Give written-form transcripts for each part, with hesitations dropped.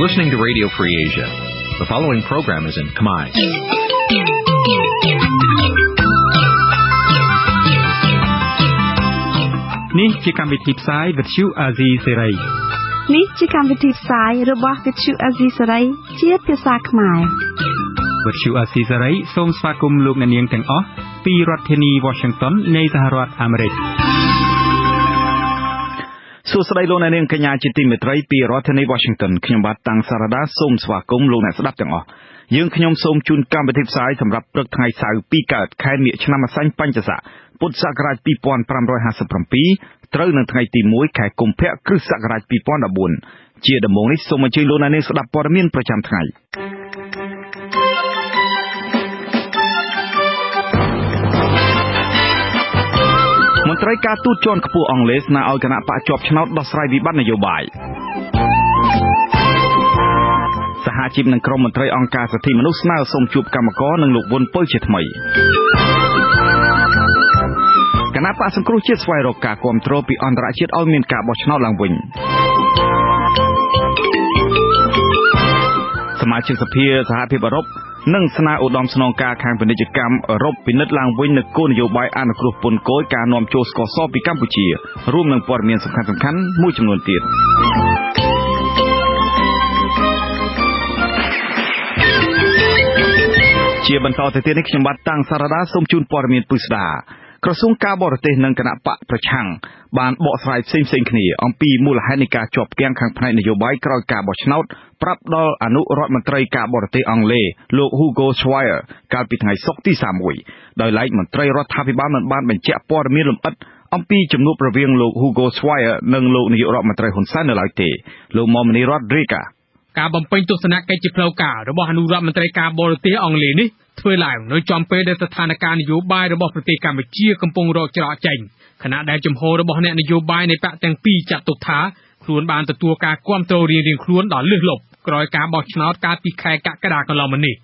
listening to Radio Free Asia. The following program is in Khmer. នេះជាកម្មវិធីផ្សាយ Vuthu Azizi Serai នេះជាកម្មវិធីផ្សាយរបស់ Vuthu Azizi Serai ជាភាសាខ្មែរ Vuthu Azizi Serai សូមស្វាគមន៍លោកអ្នកនាងទាំងអស់ពីរដ្ឋធានី Washington នៃសហរដ្ឋអាមេរិកសួស្តីលោកអ្នកនាងកញ្ញាជាទីមេត្រីពីរដ្ឋធានី Washington ខ្ញុំបាទតាំងសារ៉ាដាសូមស្វាគមន៍លោកអ្នកស្ដាប់ទាំងអស់យើងខ្ញុំសូមជូនកម្មវិធីផ្សាយសម្រាប់ព្រឹកថ្ងៃសៅរ៍2កើតខែមិញឆ្នាំអាសាញ់បញ្ញស័កពុទ្ធសករាជ2557ត្រូវនៅថ្ងៃទី1ខែកុម្ភៈគ្រិស្តសករាជ2014ជាដំបូងនេះសូមអញ្ជើញលោកអ្នកនាងស្ដាប់ព័ត៌មានប្រចាំថ្ងៃមន្ត្រីការទូតជាន់ខ្ពស់អង់គ្លេសស្នើឲ្យគណៈបកជាប់ឆ្នោតដោះស្រាយវិបត្តិនយោបាយសហជីពនិងក្រុមមន្ត្រីអង្គការសិទ្ធិមនុស្សស្នើសុំជួបកម្មករនិងលោកវុនពៅជាថ្មីគណៈបកសង្គ្រោះជាតិស្វែងរកការគាំទ្រពីអន្តរជាតិឲ្យមានការបោះឆ្នោតឡើងវិញសមាជិកសភាសហភាពអឺរ៉ុបនិងស្នើឧត្តមស្នងការខាងពាណិជ្ជកម្មអឺរ៉ុបពិនិត្យឡើងវិញនូវគោលនយោបាយអនុគ្រោះពន្ធគយការនាំចូលស្ករសពីកម្ពុជារួមនឹងព័ត៌មានសំខាន់ៗមួយចំនួនទៀតជាបន្តទៅទៀតនេះខ្ញុំបាទតាំងសារ៉ាដាសូមជូនព័ត៌មានពិស្ដាក្រសួងការបរទេសនិងគណៈបកប្រឆាំងបានបកស្រាយផ្សេងៗគ្នាអំពីមូលហេតុនៃការជាប់គាំងខាងផ្នែកនយោបាយក្រោយការបោះឆ្នោតប្រាប់ដល់អនុរដ្ឋមន្ត្រីការបរទេសអង់គ្លេសលោក Hugo Swire កាលពីថ្ងៃសុក្រទី31ដោយឡែកមន្ត្រីរដ្ឋាភិបាលមិនបានបញ្ជាក់ព័ត៌មានលម្អិតអំពីជំនួបរវាងលោក Hugo Swire និងលោកនាយករដ្ឋមន្ត្រីហ៊ុនសែននៅឡើយទេលោកម៉ូម៉ានីរ៉ូឌ្រីកាការបំពេញទស្សនកិច្ចជាផ្លូវការរបស់អនុរដ្ឋមន្ត្រីការបរទេសអង់គ្លេសនេះធ្វើឡើងនៅចំពេលដែលស្ថានភាពនយោបាយរបស់ប្រទេសកម្ពុជាកំពុងរកច្រកចេញខណៈដែលជំហររបស់អ្នកនយោបាយនៃបកទាំងពីរចាត់ទុកថាខ្លួនបានទទួលការគាំទ្ររៀងៗខ្លួនដល់លើសលប់ក្រោយការបោះឆ្នោតកាលពីខែកក្កដាកន្លងមកនេះ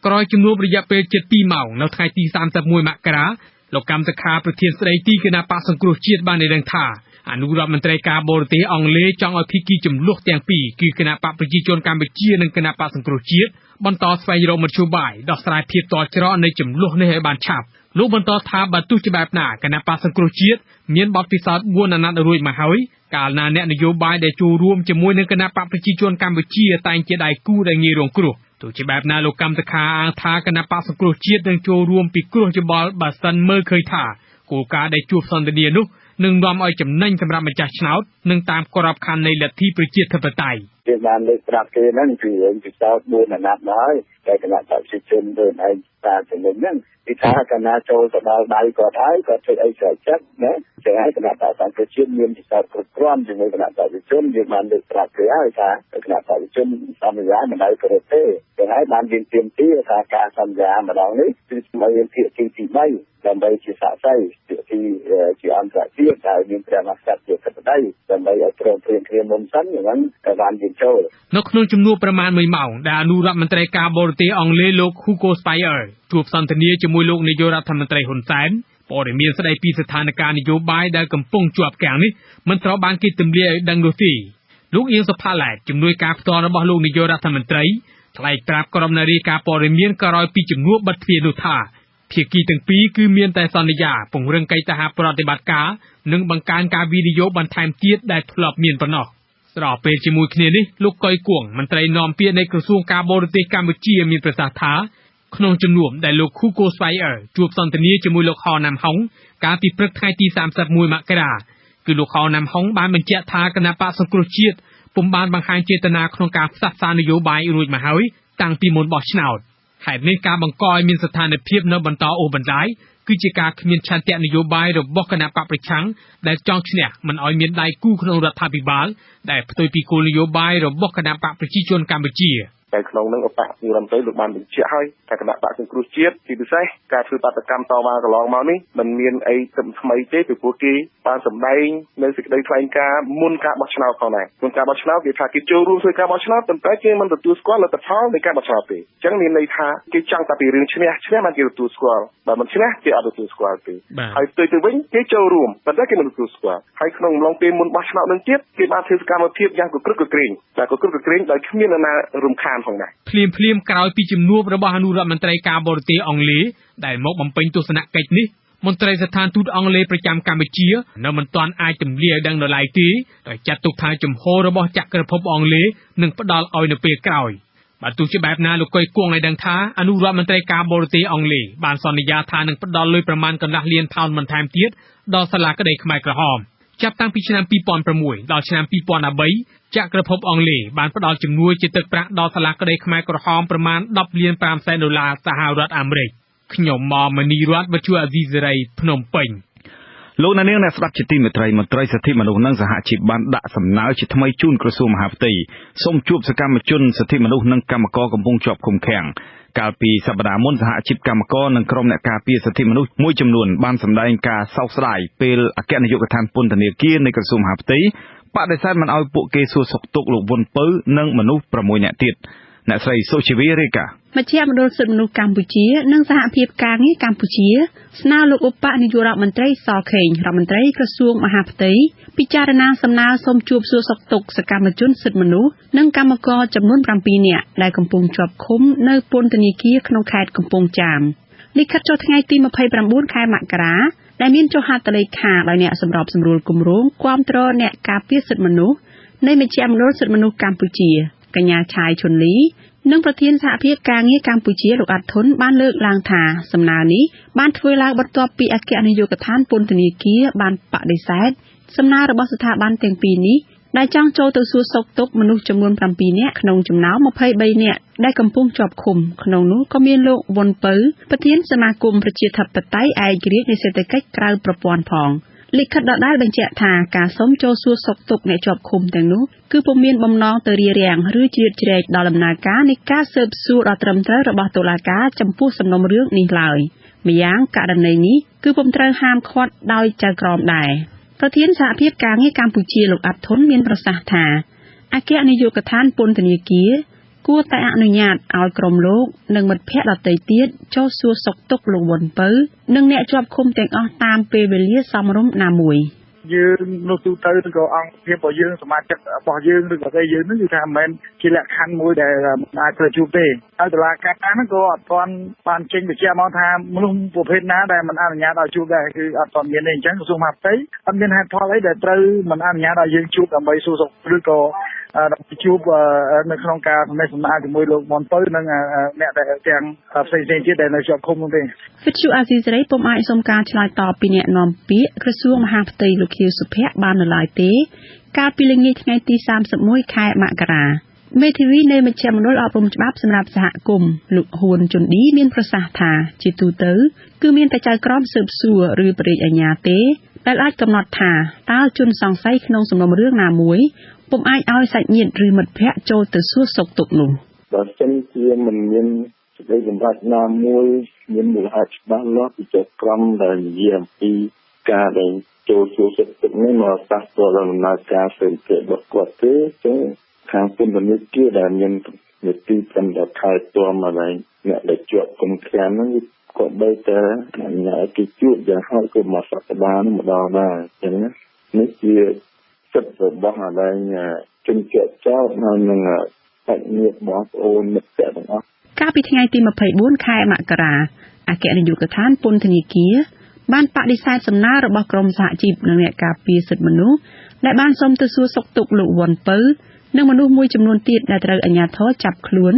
ក្រោយជំនួបរយៈពេលជិត2ម៉ោងនៅថ្ងៃទី31មករាលោកកម្មសខាប្រធានស្ដីទីគណៈបកសង្គ្រោះជាតិបានដឹងថាអនុរដ្ឋមន្ត្រីការបរទេសអង់គ្លេសចង់ឲ្យភាគីចំនួនទាំងពីរគឺគណៈបកប្រជាជនកម្ពុជានិងគណៈបកសង្គ្រោះជាតិបន្តស្វែងរកមធ្យោបាយដោះស្រាយភាពតល់ច្រកនៃចំនួននេះឲ្យបានឆាប់លោកបន្តថាបើទោះជាបែបណាគណៈបកសង្គ្រោះជាតិមានបទពិសោធន៍4អាណត្តិរួចមកហើយកាលណាអ្នកនយោបាយដែលចូលរួមជាមួយនឹងគណៈបកប្រជាជនកម្ពុជាតែងជាដៃគូដែលងាយរងគ្រោះទោះជាបែបណាលោកកម្មសខាអាងថាគណៈបកសង្គ្រោះជាតិនឹងចូលរួមពិគ្រោះយោបល់បើសិនមើលឃើញថាគោលការណ៍ដែលជួបសន្ទនានោះនឹងនាំឲ្យចំណេញសម្រាប់ម្ចាស់ឆ្នោតនិងតាមក្របខ័ណ្ឌនៃលទ្ធិប្រជាធិបតេយ្យគេបានលើកប្រាប់គេហ្នឹងគឺរឿងពិសោធន៍4អាណត្តិមកហើយតែគណៈបព្វជិជនដូចឯងតាមចំណុចហ្នឹងពីថាគណៈចូលទៅដល់ដៃគាត់ហើយគាត់ធ្វើអីស្រេចចិត្តណាចឹងហើយគណៈបព្វសង្គ្រោះជាតិមានពិសោធន៍គ្រប់គ្រាន់ជាមួយគណៈបព្វជិជនយើងបានលើកប្រាប់គេហើយថាគណៈបព្វជិជនសន្យាមិនឲ្យប្រទេចឹងហើយបានមានទាមទារថាការសន្យាម្ដងនេះគឺស្មើនឹងភាគទី3ដើម្បីជាសាក្សីភាគទីជាអន្តរជាតិដែលមានព្រះមហាក្សត្រជាធិបតីដើម្បីឲ្យព្រមព្រៀងគ្នាមុនសិនយ៉ាងហ្នឹងក៏បានជាចូលនៅក្នុងជំនួបប្រមាណ1ម៉ោងដែលអនុរដ្ឋមន្ត្រីការបរទេសអង់គ្លេសលោក Hugo Swire ជួបសន្ទនាជាមួយលោកនាយករដ្ឋមន្ត្រីហ៊ុនសែនព័ត៌មានស្ដីពីស្ថានភាពនយោបាយដែលកំពុងជាប់គាំងនេះមិនត្រូវបានគេទម្លាយឲ្យដឹងនោះទេលោកអៀងសុផាឡែតជំនួយការផ្ទាល់របស់លោកនាយករដ្ឋមន្ត្រីថ្លែងប្រាប់ក្រុមនារីការព័ត៌មានក្រោយពីជំនួបបិទទ្វារនោះថាភាគីទាំងពីរគឺមានតែសន្យាពង្រឹងកិច្ចសហប្រតិបត្តិការនិងបង្កើនការវិនិយោគបន្ថែមទៀតដែលធ្លាប់មានប៉ុណ្ណោះស្របពេលជាមួយគ្នានេះលោកកុយគួងមន្ត្រីនាំពាក្យនៃក្រសួងការបរទេសកម្ពុជាមានប្រសាសន៍ថាក្នុងជំនួបដែលលោក Hugo Swire ជួបសន្ទនាជាមួយលោកហោណាំហុងកាលពីព្រឹកថ្ងៃទី31មករាគឺលោកហោណាំហុងបានបញ្ជាក់ថាគណៈបកសង្គ្រោះជាតិពុំបានបង្ហាញចេតនាក្នុងការផ្សះផ្សានយោបាយរួចមកហើយតាំងពីមុនបោះឆ្នោតហេតុនេះការបង្កឲ្យមានស្ថានភាពនៅបន្តអូសបន្លាយគឺជាការគ្មានឆន្ទៈនយោបាយរបស់គណៈបកប្រឆាំងដែលចង់ឈ្នះមិនឲ្យមានដៃគូក្នុងរដ្ឋាភិបាលដែលផ្ទុយពីគោលនយោបាយរបស់គណៈបកប្រជាជនកម្ពុជា តែក្នុងនឹងឧបនាយករដ្ឋមន្ត្រីលោកបានបញ្ជាក់ហើយថាគណៈបកសង្គ្រោះជាតិជាពិសេសការធ្វើបាតកម្មតវ៉ាកន្លងមកនេះមិនមានអីថ្មីទេពីព្រោះគេបានសម្ដែងនៅសេចក្តីថ្លែងការណ៍មុនការបោះឆ្នោតផងដែរមុនការបោះឆ្នោតគេថាគេចូលរួមធ្វើការបោះឆ្នោតប៉ុន្តែគេមិនទទួលស្គាល់លទ្ធផលនៃការបោះឆ្នោតទេអញ្ចឹងមានន័យថាគេចង់តែពីរឿងឈ្នះបានគេទទួលស្គាល់បើមិនឈ្នះគេអត់ទទួលស្គាល់ទេហើយផ្ទុយទៅវិញគេចូលរួមប៉ុន្តែគេមិនទទួលស្គាល់ហើយក្នុងអំឡុងពេលមុនបោះឆ្នោតនឹងទៀតគេបានធ្វើសកម្មភាពយ៉ាងកក្រឹកកក្រែងដោយគ្មាននរណារំខានផងដែរភ្លាមក្រោយពីជំនួបរបស់អនុរដ្ឋមន្ត្រីការបរទេសអង់គ្លេសដែលមកបំពេញទស្សនកិច្ចនេះមន្ត្រីស្ថានទូតអង់គ្លេសប្រចាំកម្ពុជានៅមិនទាន់អាចទម្លាយឲ្យដឹងនៅឡើយទេដោយចាត់ទុកថាជំហររបស់ចក្រភពអង់គ្លេសនឹងផ្ដល់ឲ្យនៅពេលក្រោយបើទោះជាបែបណាលោកកុយគង់ឲ្យដឹងថាអនុរដ្ឋមន្ត្រីការបរទេសអង់គ្លេសបានសន្យាថានឹងផ្ដល់លុយប្រមាណកន្លះលានផោនបន្ថែមទៀតដល់សាលាក្តីខ្មែរក្រហមចាប់តាំងពីឆ្នាំ2006ដល់ឆ្នាំ2013ចក្រភពអង់គ្លេសបានផ្ដល់ជំនួយជាទឹកប្រាក់ដល់សាលាក្តីខ្មែរក្រហមប្រមាណ$10.5 លានសហរដ្ឋអាមេរិកខ្ញុំមកមនីរតវិទ្យុអាស៊ីសេរីភ្នំពេញលោកនាងអ្នកស្ដាប់ជាទីមេត្រីមន្ត្រីសិទ្ធិមនុស្សនិងសហជីពបានដាក់សំណើជាថ្មីជូនក្រសួងមហាផ្ទៃសូមជួបសកម្មជនសិទ្ធិមនុស្សនិងកម្មករកំពុងជាប់ឃុំឃាំងកាលពីសប្តាហ៍មុនសហជីពកម្មករនិងក្រុមអ្នកការពារសិទ្ធិមនុស្សមួយចំនួនបានសម្ដែងការសោកស្ដាយពេលអគ្គនាយកដ្ឋានពន្ធនាគារនៃក្រសួងមហាផ្ទៃបដិសេធមិនឲ្យពួកគេសួរសុខទុក្ខលោកវុនពៅនិងមនុស្ស6នាក់ទៀតអ្នកស្រីសុជីវីរាយការណ៍មជ្ឈមណ្ឌលសិទ្ធិមនុស្សកម្ពុជានិងសហភាពការងារកម្ពុជាស្នើលោកឧបនាយករដ្ឋមន្ត្រីសខេងរដ្ឋមន្ត្រីក្រសួងមហាផ្ទៃពិចារណាសំណើសូមជួបសួរសុខទុក្ខសកម្មជនសិទ្ធិមនុស្សនិងកម្មករចំនួន7នាក់ដែលកំពុងជាប់ឃុំនៅពន្ធនាគារក្នុងខេត្តកំពង់ចាមលិខិតចុះថ្ងៃទី29ខែមករាដែលមានចុះហត្ថលេខាដោយអ្នកសម្របសម្រួលគម្រោងគាំទ្រអ្នកការពារសិទ្ធិមនុស្សនៃមជ្ឈមណ្ឌលសិទ្ធិមនុស្សកម្ពុជាកញ្ញាឆាយឈុនលីនិងប្រធានសហភាពការងារកម្ពុជាលោកអាត់ធុនបានលើកឡើងថាសំណើនេះបានធ្វើឡើងបន្ទាប់ពីអគ្គនាយកដ្ឋានពន្ធនាគារបានបដិសេធសំណើរបស់ស្ថាប័នទាំងពីរនេះដែលចង់ចូលទៅសួរសុខទុក្ខមនុស្សចំនួន7នាក់ក្នុងចំណោម23នាក់ដែលកំពុងជាប់ឃុំក្នុងនោះក៏មានលោកវុនពៅប្រធានសមាគមប្រជាធិបតេយ្យឯករាជ្យនៃសេដ្ឋកិច្ចក្រៅប្រព័ន្ធផងលិខិតដដែលបញ្ជាក់ថាការសុំចូលសួរសុខទុក្ខអ្នកជាប់ឃុំទាំងនោះគឺពុំមានបំណងទៅរារាំងឬជ្រៀតជ្រែកដល់ដំណើរការនៃការស៊ើបសួរដ៏ត្រឹមត្រូវរបស់តុលាការចំពោះសំណុំរឿងនេះឡើយម្យ៉ាងករណីនេះគឺពុំត្រូវហាមឃាត់ដោយចៅក្រមដែរប្រធានសហភាពការងារកម្ពុជាលោកអាត់ធុនមានប្រសាសន៍ថាអគ្គនាយកដ្ឋានពន្ធនាគារគួរតែអនុញ្ញាតឲ្យក្រុមលោកនិងមិត្តភ័ក្តិដទៃទៀតចូលសួរសុខទុក្ខលោកវុនពៅនិងអ្នកជាប់ឃុំទាំងអស់តាមពេលវេលាសមរម្យណាមួយយើងនោះទូទៅឬក៏អង្គភាពរបស់យើងសមាជិករបស់យើងឬក៏ស្អីយើងនឹងគឺថាមិនមែនជាលក្ខខណ្ឌមួយដែលអាចប្រជុំទេហើយតុលាការហ្នឹងក៏អត់ទាន់បានចេញបញ្ជាក់មកថាមនុស្សប្រភេទណាដែលមិនអនុញ្ញាតឲ្យជួបដែរគឺអត់ទាន់មានទេអញ្ចឹងក្រសួងមហាផ្ទៃអត់មានហេតុផលអីដែលត្រូវមិនអនុញ្ញាតឲ្យយើងជួបដើម្បីសួរសុខឬក៏ជួបនៅក្នុងការសម្ដែងសម្ដាយជាមួយលោកវុនពៅនិងអ្នកដែលទាំងផ្សេងៗទៀតដែលនៅជាប់ឃុំនោះទេវិទ្យុអាស៊ីសេរីពុំអាចសុំការឆ្លើយតបពីអ្នកនាំពាក្យក្រសួងមហាផ្ទៃលោកខៀវសុភ័ក្របាននៅឡើយទេកាលពីល្ងាចថ្ងៃទី31ខែមករាមេធាវីនៃមជ្ឈមណ្ឌលអប់រំច្បាប់សម្រាប់សហគមន៍លោកហ៊ួនជុនឌីមានប្រសាសន៍ថាជាទូទៅគឺមានតែចៅក្រមស៊ើបសួរឬព្រះរាជអាជ្ញាទេដែលអាចកំណត់ថាតើជនសង្ស័យក្នុងសំណុំរឿងណាមួយពុំអាចឲ្យសាច់ញាតិឬមិត្តភ័ក្តិចូលទៅសួរសុខទុក្ខនោះបើសិនជាមិនមានសេចក្តីសម្រេចណាមួយមានមូលហេតុច្បាស់លាស់ពីចៅក្រមដែលនិយាយអំពីការដែលចូលសួរសុខទុក្ខនេះមកប៉ះពាល់ដល់ដំណើរការសេដ្ឋកិច្ចរបស់គាត់ទេចឹងខាងពន្ធនាគារដែលមាននីតិកម្មដល់ខែតមមកហើយអ្នកដែលជាប់គុំឃាំងហ្នឹងក៏បីតែអ្នកគេជួបយ៉ាងហោចក៏មកសប្តាហ៍នេះម្ដងដែរចឹងនេះជាសិទ្ធិរបស់អាដែងជនជាប់ចោតហើយនឹងសាច់ញាតិបងប្អូនមិត្តភក្តិទាំងអស់កាលពីថ្ងៃទី24ខែមករាអគ្គនាយកដ្ឋានពន្ធនាគារបានបដិសេធសំណើរបស់ក្រមសហជីពនិងអ្នកការពារសិទ្ធិមនុស្សដែលបានសុំទៅសួរសុខទុក្ខលោកវុនពៅនិងមនុស្សមួយចំនួនទៀតដែលត្រូវអាជ្ញាធរចាប់ខ្លួន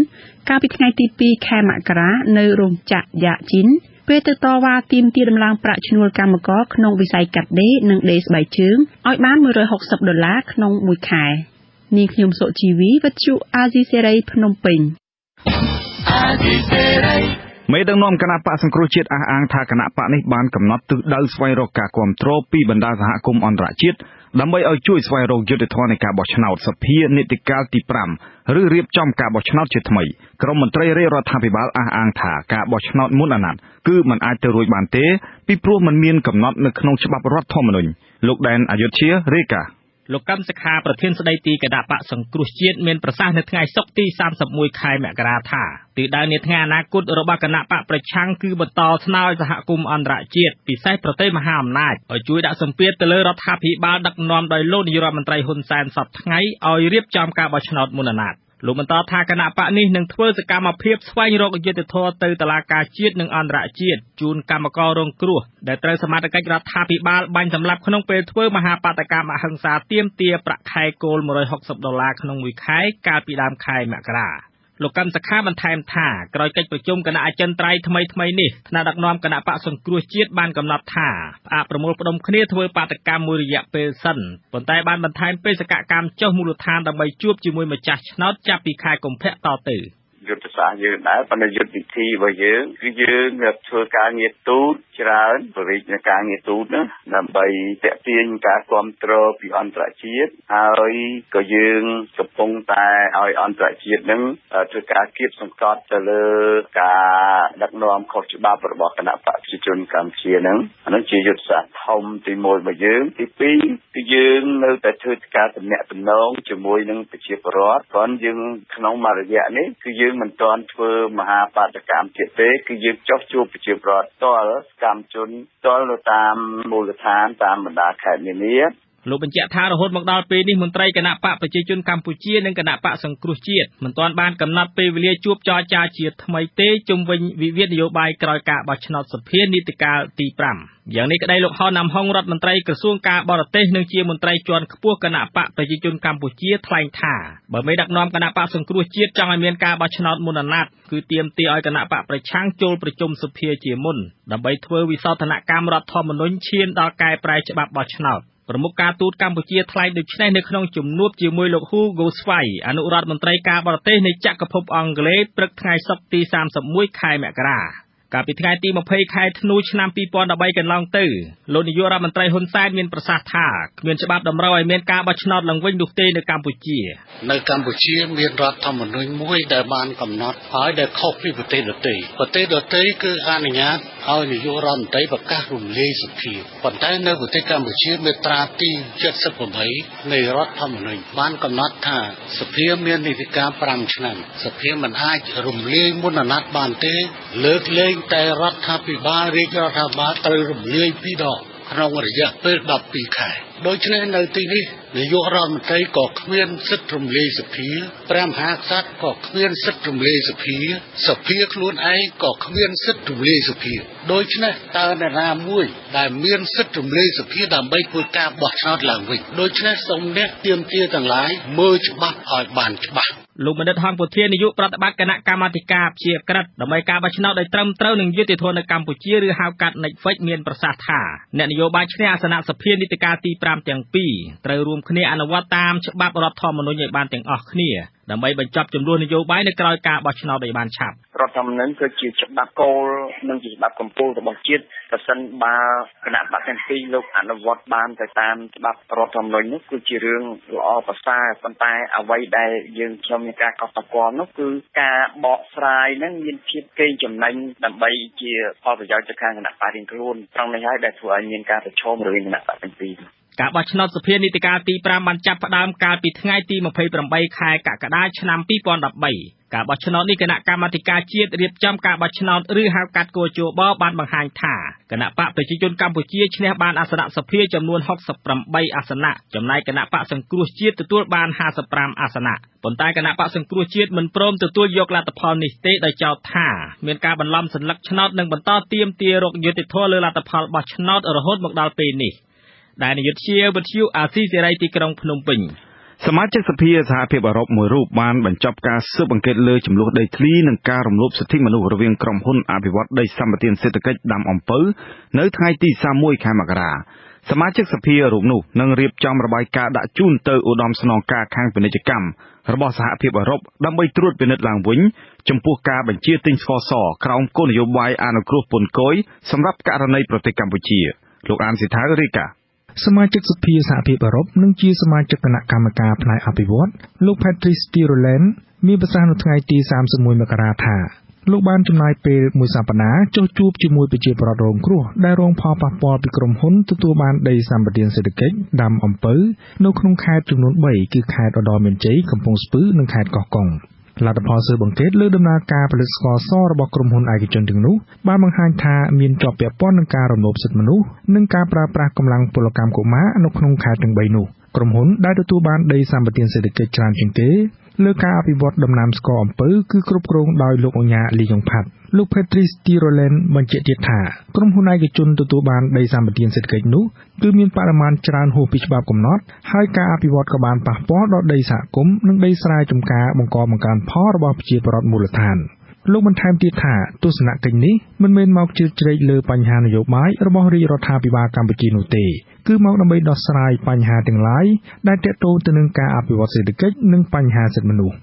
កាលពីថ្ងៃទី2ខែមករានៅរោងចក្រយ៉ាជីនពេលទៅតវ៉ាទាមទារដំឡើងប្រាក់ឈ្នួលកម្មករក្នុងវិស័យកាត់ដេរនិងដេរស្បែកជើងឲ្យបាន$160ក្នុងមួយខែនាងខ្ញុំសុជីវីវិទ្យុអាស៊ីសេរីភ្នំពេញមេដឹកនាំគណៈបកសង្គ្រោះជាតិអះអាងថាគណៈបកនេះបានកំណត់ទិសដៅស្វែងរកការគាំទ្រពីបណ្ដាសហគមន៍អន្តរជាតិ ដើម្បីឲ្យជួយស្វែងរកយុត្តិធម៌នៃការបោះឆ្នោតសភានីតិកាលទី5ឬរៀបចំការបោះឆ្នោតជាថ្មីក្រុមមន្ត្រីរាជរដ្ឋាភិបាលអះអាងថាការបោះឆ្នោតមុនអាណត្តិគឺមិនអាចទៅរួចបានទេពីព្រោះมันមានកំណត់នៅក្នុងច្បាប់រដ្ឋធម្មនុញ្ញលោកដែនអយុធ្យារាយការណ៍លោកកម្មសខាប្រធានស្ដីទីគណៈបកសង្គ្រោះជាតិមានប្រសាសន៍នៅថ្ងៃសុក្រទី31ខែមករាថាទិសដៅនាថ្ងៃអនាគតរបស់គណៈបកប្រឆាំងគឺបន្តស្នើឲ្យសហគមន៍អន្តរជាតិពិសេសប្រទេសមហាអំណាចឲ្យជួយដាក់សម្ពាធទៅលើរដ្ឋាភិបាលដឹកនាំដោយលោកនាយរដ្ឋមន្ត្រីហ៊ុនសែនសប្តាហ៍ថ្ងៃឲ្យរៀបចំការបោះឆ្នោតមុនអាណត្តិលោកបន្តថាគណៈបកនេះនឹងធ្វើសកម្មភាពស្វែងរកយុត្តិធម៌ទៅតុលាការជាតិនិងអន្តរជាតិជូនកម្មកររងគ្រោះដែលត្រូវសមត្ថកិច្ចរដ្ឋាភិបាលបាញ់សម្លាប់ក្នុងពេលធ្វើមហាបាតកម្មអហិង្សាទាមទារប្រាក់ខែគោល$160ក្នុងមួយខែកាលពីដើមខែមករាលោកកម្មសខាបន្ថែមថាក្រោយកិច្ចប្រជុំគណៈអចិន្ត្រៃយ៍ថ្មីនេះថ្នាក់ដឹកនាំគណៈបកសង្គ្រោះជាតិបានកំណត់ថាផ្អាកប្រមូលផ្ដុំគ្នាធ្វើបាតកម្មមួយរយៈពេលសិនប៉ុន្តែបានបន្ថែមបេសកកម្មចុះមូលដ្ឋានដើម្បីជួបជាមួយម្ចាស់ឆ្នោតចាប់ពីខែកុម្ភៈតទៅយុទ្ធសាស្ត្រយើងដែរប៉ុន្តែយុទ្ធវិធីរបស់យើងគឺយើងធ្វើការងារទូតច្រើនបរិយាកាសការងារទូតណាដើម្បីទាក់ទាញការគាំទ្រពីអន្តរជាតិហើយក៏យើងកំពុងតែឲ្យអន្តរជាតិនឹងធ្វើការគៀបសង្កត់ទៅលើការដឹកនាំខុសច្បាប់របស់គណៈបកប្រជាជនកម្ពុជានឹងអានោះជាយុទ្ធសាស្ត្រធំទី1របស់យើងទី2គឺយើងនៅតែធ្វើការទំនាក់ទំនងជាមួយនឹងប្រជាពលរដ្ឋព្រោះយើងក្នុងមួយរយៈនេះគឺយើងមិនទាន់ធ្វើមហាបាតកម្មទៀតទេគឺយើងចុះជួបប្រជាពលរដ្ឋផ្ទាល់កម្មជនផ្ទាល់នៅតាមមូលដ្ឋានតាមបណ្ដាខេត្តនានាលោកបញ្ជាក់ថារហូតមកដល់ពេលនេះមន្ត្រីគណៈបកប្រជាជនកម្ពុជានិងគណៈបកសង្គ្រោះជាតិមិនទាន់បានកំណត់ពេលវេលាជួបចរចាជាថ្មីទេជុំវិញវិវាទនយោបាយក្រោយការបោះឆ្នោតសភានីតិកាលទី5យ៉ាងនេះក្តីលោកហនណាំហុងរដ្ឋមន្ត្រីក្រសួងការបរទេសនិងជាមន្ត្រីជាន់ខ្ពស់គណៈបកប្រជាជនកម្ពុជាថ្លែងថាបើមេដឹកនាំគណៈបកសង្គ្រោះជាតិចង់ឲ្យមានការបោះឆ្នោតមុនអាណត្តិគឺទាមទារឲ្យគណៈបកប្រឆាំងចូលប្រជុំសភាជាមុនដើម្បីធ្វើវិសោធនកម្មរដ្ឋធម្មនុញ្ញឈានដល់កែប្រែច្បាប់បោះឆ្នោតប្រមុខការទូតកម្ពុជាថ្លែងដូចនេះនៅក្នុងជំនួបជាមួយលោកហ៊ូហ្គូស្វៃអនុរដ្ឋមន្ត្រីការបរទេសនៃចក្រភពអង់គ្លេសព្រឹកថ្ងៃសុក្រទី31ខែមករាកាលពីថ្ងៃទី20ខែធ្នូឆ្នាំ2013កន្លងទៅលោកនាយករដ្ឋមន្ត្រីហ៊ុនសែនមានប្រសាសន៍ថាគ្មានច្បាប់តម្រូវឲ្យមានការបោះឆ្នោតឡើងវិញនោះទេនៅកម្ពុជាមានរដ្ឋធម្មនុញ្ញមួយដែលបានកំណត់ហើយដែលខុសពីប្រទេសដទៃគឺអនុញ្ញាតឲ្យនាយករដ្ឋមន្ត្រីប្រកាសរំលាយសភាប៉ុន្តែនៅប្រទេសកម្ពុជាមាត្រាទី78នៃរដ្ឋធម្មនុញ្ញបានកំណត់ថាសភាមាននីតិកាល5ឆ្នាំសភាមិនអាចរំលាយមុនអាណត្តិបានទេលើកលែងតែរដ្ឋាភិបាលរាជរដ្ឋាភិបាលត្រូវរំលាយ2ដងក្នុងរយៈពេល12ខែដូច្នេះនៅទីនេះនាយករដ្ឋមន្ត្រីក៏គ្មានសិទ្ធិរំលាយសភាព្រះមហាក្សត្រក៏គ្មានសិទ្ធិរំលាយសភាខ្លួនឯងក៏គ្មានសិទ្ធិរំលាយសភាដូច្នេះតើអ្នកណាមួយដែលមានសិទ្ធិរំលាយសភាដើម្បីធ្វើការបោះឆ្នោតឡើងវិញដូច្នេះសូមអ្នកទាមទារទាំងឡាយមើលច្បាប់ឲ្យបានច្បាស់លោកមនិតហងពុធានាយកប្រតិបត្តិគណៈកម្មាធិការព្យាក្រឹតដើម្បីការបោះឆ្នោតដោយត្រឹមត្រូវនឹងយុត្តិធម៌នៅកម្ពុជាឬហៅកាត់ NICFIC មានប្រសាសន៍ថាអ្នកនយោបាយឈ្នះអាសនៈសភានីតិកាលទី5ទាំងពីរត្រូវរួមគ្នាអនុវត្តតាមច្បាប់រដ្ឋធម្មនុញ្ញឲ្យបានទាំងអស់គ្នាដើម្បីបញ្ចប់ចំនួននយោបាយនៅក្រៅការបោះឆ្នោតឲ្យបានឆាប់រដ្ឋធម្មនុញ្ញគឺជាច្បាប់គោលនិងជាច្បាប់កម្ពុជារបស់ជាតិប្រសិនបើគណៈបកទាំងពីរលោកអនុវត្តបានទៅតាមច្បាប់រដ្ឋធម្មនុញ្ញនោះគឺជារឿងល្អប្រសើរប៉ុន្តែអ្វីដែលយើងខ្ញុំមានការកត់ត្រានោះគឺការបកស្រាយនឹងមានភាពកេងចំណេញដើម្បីជាផលប្រយោជន៍ទៅខាងគណៈបករៀងខ្លួនត្រង់នេះហើយដែលធ្វើឲ្យមានការប្រឈមរវាងគណៈបកទាំងពីរការបោះឆ្នោតសភានីតិកាលទី5បានចាប់ផ្ដើមកាលពីថ្ងៃទី28ខែកក្កដាឆ្នាំ2013ការបោះឆ្នោតនេះគណៈកម្មាធិការជាតិរៀបចំការបោះឆ្នោតឬហៅកាត់កោជបបានបង្ហាញថាគណៈបកប្រជាជនកម្ពុជាឈ្នះបានអាសនៈសភាចំនួន68អាសនៈចំណែកគណៈបកសង្គ្រោះជាតិទទួលបាន55អាសនៈប៉ុន្តែគណៈបកសង្គ្រោះជាតិមិនព្រមទទួលយកលទ្ធផលនេះទេដោយចោទថាមានការបន្លំសន្លឹកឆ្នោតនិងបន្តទាមទាររកយុត្តិធម៌លើលទ្ធផលបោះឆ្នោតរហូតមកដល់ពេលនេះដែលនាយកជាវិទ្យុអាស៊ីសេរីទីក្រុងភ្នំពេញសមាជិកសភាសហភាពអឺរ៉ុបមួយរូបបានបញ្ចប់ការស៊ើបអង្កេតលើចំនួនដីធ្លីនិងការរំលោភសិទ្ធិមនុស្សរវាងក្រុមហ៊ុនអភិវឌ្ឍដីសម្បត្តិសេដ្ឋកិច្ចដាំអំពៅនៅថ្ងៃទី31ខែមករាសមាជិកសភារូបនោះនឹងរៀបចំរបាយការណ៍ដាក់ជូនទៅឧត្តមស្នងការខាងពាណិជ្ជកម្មរបស់សហភាពអឺរ៉ុបដើម្បីត្រួតពិនិត្យឡើងវិញចំពោះការបញ្ជាទិញស្ករសក្រោមគោលនយោបាយអនុគ្រោះពន្ធគយសម្រាប់ករណីប្រទេសកម្ពុជាលោកអានសិដ្ឋារាយការណ៍ សមាជិកសភាសហភាពអឺរ៉ុបនិងជាសមាជិកគណៈកម្មការផ្នែកអភិវឌ្ឍន៍លោក Patrice Tirolien មានប្រសាសន៍នៅថ្ងៃទី31 មករាថាលោកបានចំណាយពេលមួយសប្តាហ៍ចុះជួបជាមួយប្រជាពលរដ្ឋរងគ្រោះដែលរងផលប៉ះពាល់ពីក្រុមហ៊ុនទទួលបានដីសម្បត្តិសេដ្ឋកិច្ចដាំអំពៅនៅក្នុងខេត្តចំនួន3គឺខេត្តឧត្តរមានជ័យកំពង់ស្ពឺនិងខេត្តកោះកុងលទ្ធផលស៊ើបអង្កេតលើដំណើរការផលិតស្ករសរបស់ក្រុមហ៊ុនឯកជនទាំងនោះបានបង្ហាញថាមានជាប់ពាក់ព័ន្ធនឹងការរំលោភសិទ្ធិមនុស្សនិងការប្រើប្រាស់កម្លាំងពលកម្មកុមារនៅក្នុងខេត្តទាំង3នោះក្រុមហ៊ុនដែលទទួលបានដីសម្បត្តិសេដ្ឋកិច្ចច្រើនជាងគេលើការអភិវឌ្ឍដំណាំស្ករអំពៅគឺគ្រប់គ្រងដោយលោកអញ្ញាលីយ៉ុងផាត់លោក Patrice Tirolien បញ្ជាក់ទៀតថាក្រុមហ៊ុនឯកជនទទួលបានដីសម្បត្តិសេដ្ឋកិច្ចនោះគឺមានបរិមាណច្រើនហួសពីច្បាប់កំណត់ហើយការអភិវឌ្ឍក៏បានប៉ះពាល់ដល់ដីសហគមន៍និងដីស្រែចម្ការបង្កបង្កើនផលរបស់ប្រជាពលរដ្ឋមូលដ្ឋានលោកបន្ថែមទៀតថាទស្សនកិច្ចនេះមិនមែនមកជ្រៀតជ្រែកលើបញ្ហានយោបាយរបស់រាជរដ្ឋាភិបាលកម្ពុជានោះទេគឺមកដើម្បីដោះស្រាយបញ្ហាទាំងឡាយដែលទាក់ទងទៅនឹងការអភិវឌ្ឍសេដ្ឋកិច្ចនិងបញ្ហាសិទ្ធិមនុស្ស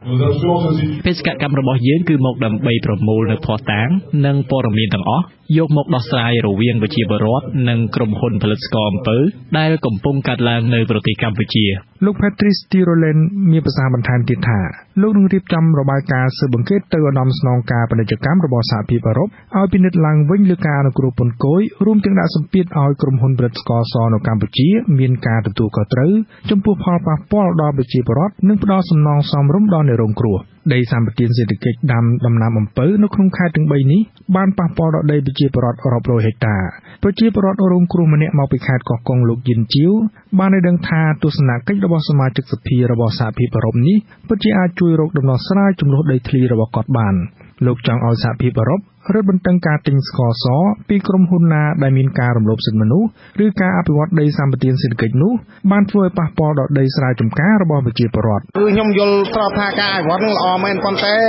បេសកកម្មរបស់យើងគឺមកដើម្បីប្រមូលនៅភស្តុតាងនិងព័ត៌មានទាំងអស់យកមកដោះស្រាយរវាងប្រជាពលរដ្ឋនិងក្រុមហ៊ុនផលិតស្ករអំពៅដែលកំពុងកាត់ឡើងនៅប្រទេសកម្ពុជាលោក Patrice Tirolien មានប្រសាសន៍បន្ថែមទៀតថាលោកនឹងរៀបចំរបាយការណ៍ស៊ើបអង្កេតទៅឧត្តមស្នងការពាណិជ្ជកម្មរបស់សហភាពអឺរ៉ុបឲ្យពិនិត្យឡើងវិញលើការអនុគ្រោះពន្ធគយរួមទាំងដាក់សម្ពាធឲ្យក្រុមហ៊ុនផលិតស្ករសនៅកម្ពុជាមានការទទួលខុសត្រូវចំពោះផលប៉ះពាល់ដល់ប្រជាពលរដ្ឋនិងផ្ដល់សំណងសមរម្យដល់អ្នករងគ្រោះដីសម្បត្តិសេដ្ឋកិច្ចដាំដំណាំអំពៅនៅក្នុងខេត្តទាំង3នេះបានប៉ះពាល់ដល់ដីប្រជាពលរដ្ឋរាប់រយហិកតាប្រជាពលរដ្ឋរងគ្រោះម្នាក់មកពីខេត្តកោះកុងលោកយិនជាវបានឲ្យដឹងថាទស្សនកិច្ចរបស់សមាជិកសភារបស់សហភាពអឺរ៉ុបនេះពិតជាអាចជួយរកដំណោះស្រាយចំនួនដីធ្លីរបស់គាត់បានលោកចង់ឲ្យសហភាពអឺរ៉ុបរឹតបន្តឹងការទិញស្ករសពីក្រុមហ៊ុនណាដែលមានការរំលោភសិទ្ធិមនុស្សឬការអភិវឌ្ឍដីសម្បត្តិសេដ្ឋកិច្ចនោះបានធ្វើឲ្យប៉ះពាល់ដល់ដីស្រែចម្ការរបស់ប្រជាពលរដ្ឋគឺខ្ញុំយល់ស្របថាការអភិវឌ្ឍនឹងល្អមែនប៉ុន្តែរ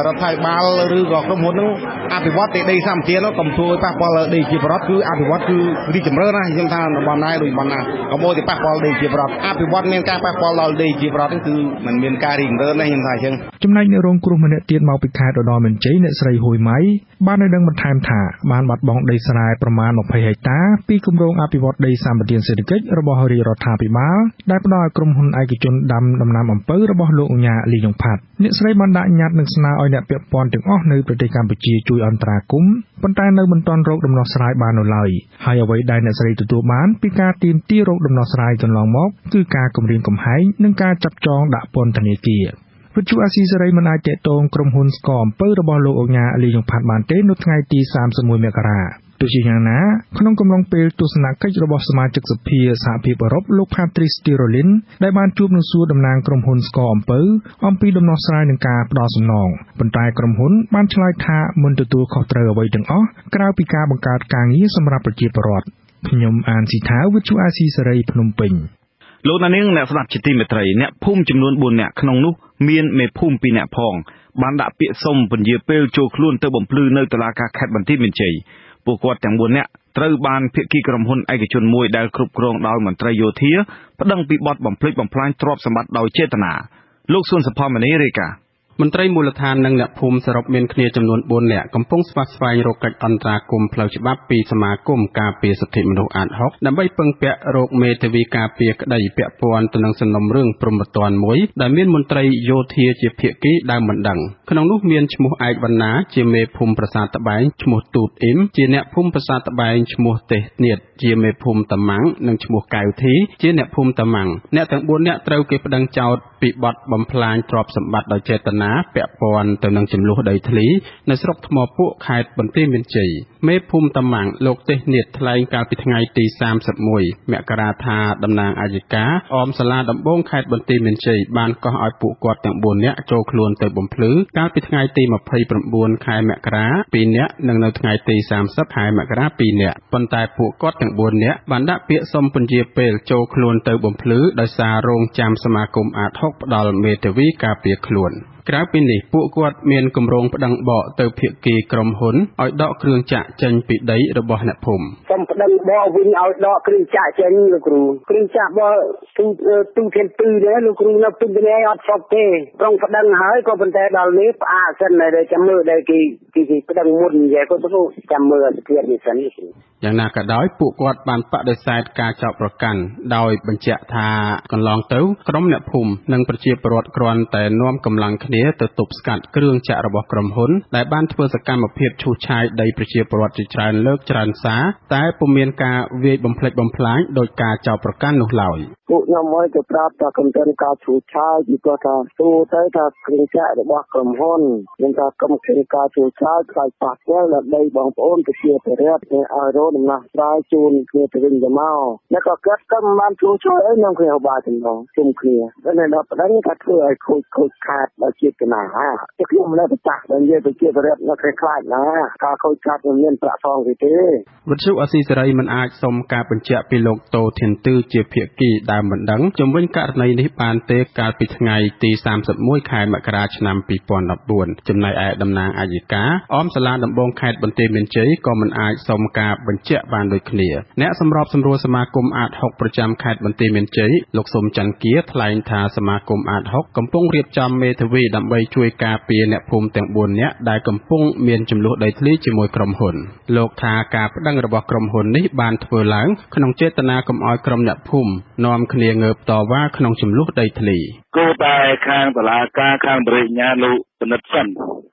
ដ្ឋាភិបាលឬក៏ក្រុមហ៊ុននឹងអភិវឌ្ឍដីសម្បត្តិនោះកុំធ្វើឲ្យប៉ះពាល់ដីប្រជាពលរដ្ឋគឺអភិវឌ្ឍគឺរីកចម្រើនណាស់ខ្ញុំថាបណ្ណាដូចបណ្ណាកុំឲ្យប៉ះពាល់ដីប្រជាពលរដ្ឋអភិវឌ្ឍមានការប៉ះពាល់ដល់ដីប្រជាពលរដ្ឋគឺមិនមានការរីកចម្រើនទេខ្ញុំថាអញ្ចឹងចំណែកអ្នករងគ្រោះម្នាក់ទៀតមកពីខេត្តឧត្តរមានជ័យអ្នកស្រីហ៊ុយម៉ៃបានឲ្យដឹងបន្ថែមថាបានបាត់បង់ដីស្រែប្រមាណ20ហិកតាពីគម្រោងអភិវឌ្ឍដីសម្បត្តិសេដ្ឋកិច្ចរបស់រាជរដ្ឋាភិបាលដែលផ្ដល់ឲ្យក្រុមហ៊ុនឯកជនដាំដំណាំអំពៅរបស់លោកអញ្ញាលីយ៉ុងផាត់អ្នកស្រីបានដាក់ញត្តិនិងស្នើឲ្យអ្នកពាក់ព័ន្ធទាំងអស់នៅប្រទេសកម្ពុជាជួយអន្តរាគមន៍ប៉ុន្តែនៅមិនទាន់រកដំណោះស្រាយបាននៅឡើយហើយអ្វីដែលអ្នកស្រីទទួលបានពីការទាមទាររកដំណោះស្រាយកន្លងមកគឺការគំរាមកំហែងនិងការចាប់ចងដាក់ពន្ធនាគារវិទ្យុអាស៊ីសេរីមិនអាចទាក់ទងក្រុមហ៊ុនស្ករអំពៅរបស់លោកអញ្ញាលីយ៉ុងផាត់បានទេនៅថ្ងៃទី31មករាទោះជាយ៉ាងណាក្នុងកំឡុងពេលទស្សនកិច្ចរបស់សមាជិកសភាសហភាពអឺរ៉ុបលោក Patrice Tirolien ដែលបានជួបនឹងសួរតំណាងក្រុមហ៊ុនស្ករអំពៅអំពីដំណោះស្រាយនឹងការផ្ដល់សំណងប៉ុន្តែក្រុមហ៊ុនបានឆ្លើយថាមិនទទួលខុសត្រូវអ្វីទាំងអស់ក្រៅពីការបង្កើតការងារសម្រាប់ប្រជាពលរដ្ឋខ្ញុំអានស៊ីថាវិទ្យុអាស៊ីសេរីភ្នំពេញលោកនាងអ្នកស្ដាប់ជាទីមេត្រីអ្នកភូមិចំនួន4នាក់ក្នុងនោះមានមេភូមិ2នាក់ផងបានដាក់ពាក្យសុំពន្យាពេលចូលខ្លួនទៅបំភ្លឺនៅតុលាការខេត្តបន្ទាយមានជ័យពួកគាត់ទាំង4នាក់ត្រូវបានភាគីក្រុមហ៊ុនឯកជនមួយដែលគ្រប់គ្រងដោយមន្ត្រីយោធាប្តឹងពីបទបំផ្លិចបំផ្លាញទ្រព្យសម្បត្តិដោយចេតនាលោកសុនសុផមនីរាយការណ៍មន្ត្រីមូលដ្ឋាននិងអ្នកភូមិសរុបមានគ្នាចំនួន4នាក់កំពុងស្វាស្វែងរកកិច្ចអន្តរាគមន៍ផ្លូវច្បាប់ពីសមាគមការពារសិទ្ធិមនុស្សអាត6ដើម្បីពឹងពាក់រកមេធាវីការពារក្តីពាក់ព័ន្ធទៅនឹងសំណុំរឿងព្រហ្មទណ្ឌមួយដែលមានមន្ត្រីយោធាជាភាគីដើមមិនដឹងក្នុងនោះមានឈ្មោះឯកវណ្ណាជាមេភូមិប្រាសាទត្បែងឈ្មោះទូតអ៊ីមជាអ្នកភូមិប្រាសាទត្បែងឈ្មោះទេសនៀតជាមេភូមិតាម៉ាំងនិងឈ្មោះកៅធីជាអ្នកភូមិតាម៉ាំងអ្នកទាំង4នាក់ត្រូវគេប្តឹងចោទពីបទបំផ្លាញទ្រព្យសម្បត្តិដោយចេតនាពាក់ព័ន្ធទៅនឹងចំនួនដីធ្លីនៅស្រុកថ្មពួកខេត្តបន្ទាយមានជ័យមេភូមិតាម៉ាំងលោកទេសនៀតថ្លែងកាលពីថ្ងៃទី31មករាថាតំណាងអាយកាអមសាលាដំបងខេត្តបន្ទាយមានជ័យបានកោះឲ្យពួកគាត់ទាំង4នាក់ចូលខ្លួនទៅបំភ្លឺកាលពីថ្ងៃទី29ខែមករា2នាក់និងនៅថ្ងៃទី30ខែមករា2នាក់ប៉ុន្តែពួកគាត់ទាំង4នាក់បានដាក់ពាក្យសុំពន្យាពេលចូលខ្លួនទៅបំភ្លឺដោយសាររងចាំសមាគមអាត6ផ្ដល់មេធាវីការពារខ្លួន ក្រៅពីនេះពួកគាត់មានគម្រោងប្តឹងបកទៅភាគីក្រុមហ៊ុនឲ្យដកគ្រឿងចាក់ចេញពីដីរបស់អ្នកភូមិសូមប្តឹងបកវិញឲ្យដកគ្រឿងចាក់ចេញលោកគ្រូគ្រឿងចាក់បកទូធាន2ដែរលោកគ្រូនៅពេញគ្នាអត់ស្បទេប្រងប្តឹងហើយក៏ប៉ុន្តែដល់នេះផ្អាកសិនតែចាំមើលដែលគេប្តឹងមុននិយាយក៏ទៅចាំមើលអធិភាពនេះសិនយ៉ាងណាក៏ដោយពួកគាត់បានបដិសេធការចោទប្រកាន់ដោយបញ្ជាក់ថាកន្លងទៅក្រុមអ្នកភូមិនិងប្រជាពលរដ្ឋគ្រាន់តែនាំកម្លាំងគ្នាទៅទប់ស្កាត់គ្រឿងចាក់របស់ក្រុមហ៊ុនដែលបានធ្វើសកម្មភាពឈូសឆាយដីប្រជាពលរដ្ឋជាច្រើនលើកច្រើនសារតែពុំមានការវាយបំផ្លិចបំផ្លាញដោយការចោទប្រកាន់នោះឡើយពួកខ្ញុំមកទៅប្រាប់ថាកំពុងការឈូសឆាយពីគាត់ថាទូទៅថាគ្រឿងចាក់របស់ក្រុមហ៊ុនមានថាកំពុងការឈូសឆាយខ្លាចប៉ះពាល់ដល់ដីបងប្អូនប្រជាពលរដ្ឋឲ្យរកដំណោះស្រាយជូនគ្នាទៅវិញទៅមកแล้วក៏គាត់ក៏បានជួយអីខ្ញុំគេបានចំណងជុំគ្នាដល់ដល់ប្តឹងថាធ្វើឲ្យខូចខាតដល់ជាតិកណាតែខ្ញុំមិនប្រកាសដល់និយាយប្រជាពលរដ្ឋនៅខ្លាចណាការខូចខាតមិនមានប្រាក់សងទេវិទ្យុអស៊ីសេរីមិនអាចសុំការបញ្ជាក់ពីលោកតូធានទឺជាភាគីដើមមិនដឹងជំវិញករណីនេះបានទេកាលពីថ្ងៃទី31ខែមករាឆ្នាំ2014ចំណែកឯតំណាងអាយកាអមសាលាដំបងខេត្តបន្ទាយមានជ័យក៏មិនអាចសុំការបញ្ជាក់បានដូចគ្នាអ្នកសម្របសម្រួលសមាគមអាត6ប្រចាំខេត្តបន្ទាយមានជ័យលោកសុំច័ន្ទគាថ្លែងថាសមាគមអាត6កំពុងរៀបចំមេធាវីដើម្បីជួយការពារអ្នកភូមិទាំង4នាក់ដែលកំពុងមានចំនួនដីធ្លីជាមួយក្រុមហ៊ុនលោកថាការប្តឹងរបស់ក្រុមហ៊ុននេះបានធ្វើឡើងក្នុងចេតនាកុំឲ្យក្រុមអ្នកភូមិនាំគ្នាងើបតវ៉ាក្នុងចំនួនដីធ្លីគោតែខាងតុលាការខាងបរិញ្ញាលោកពិនិត្យសិន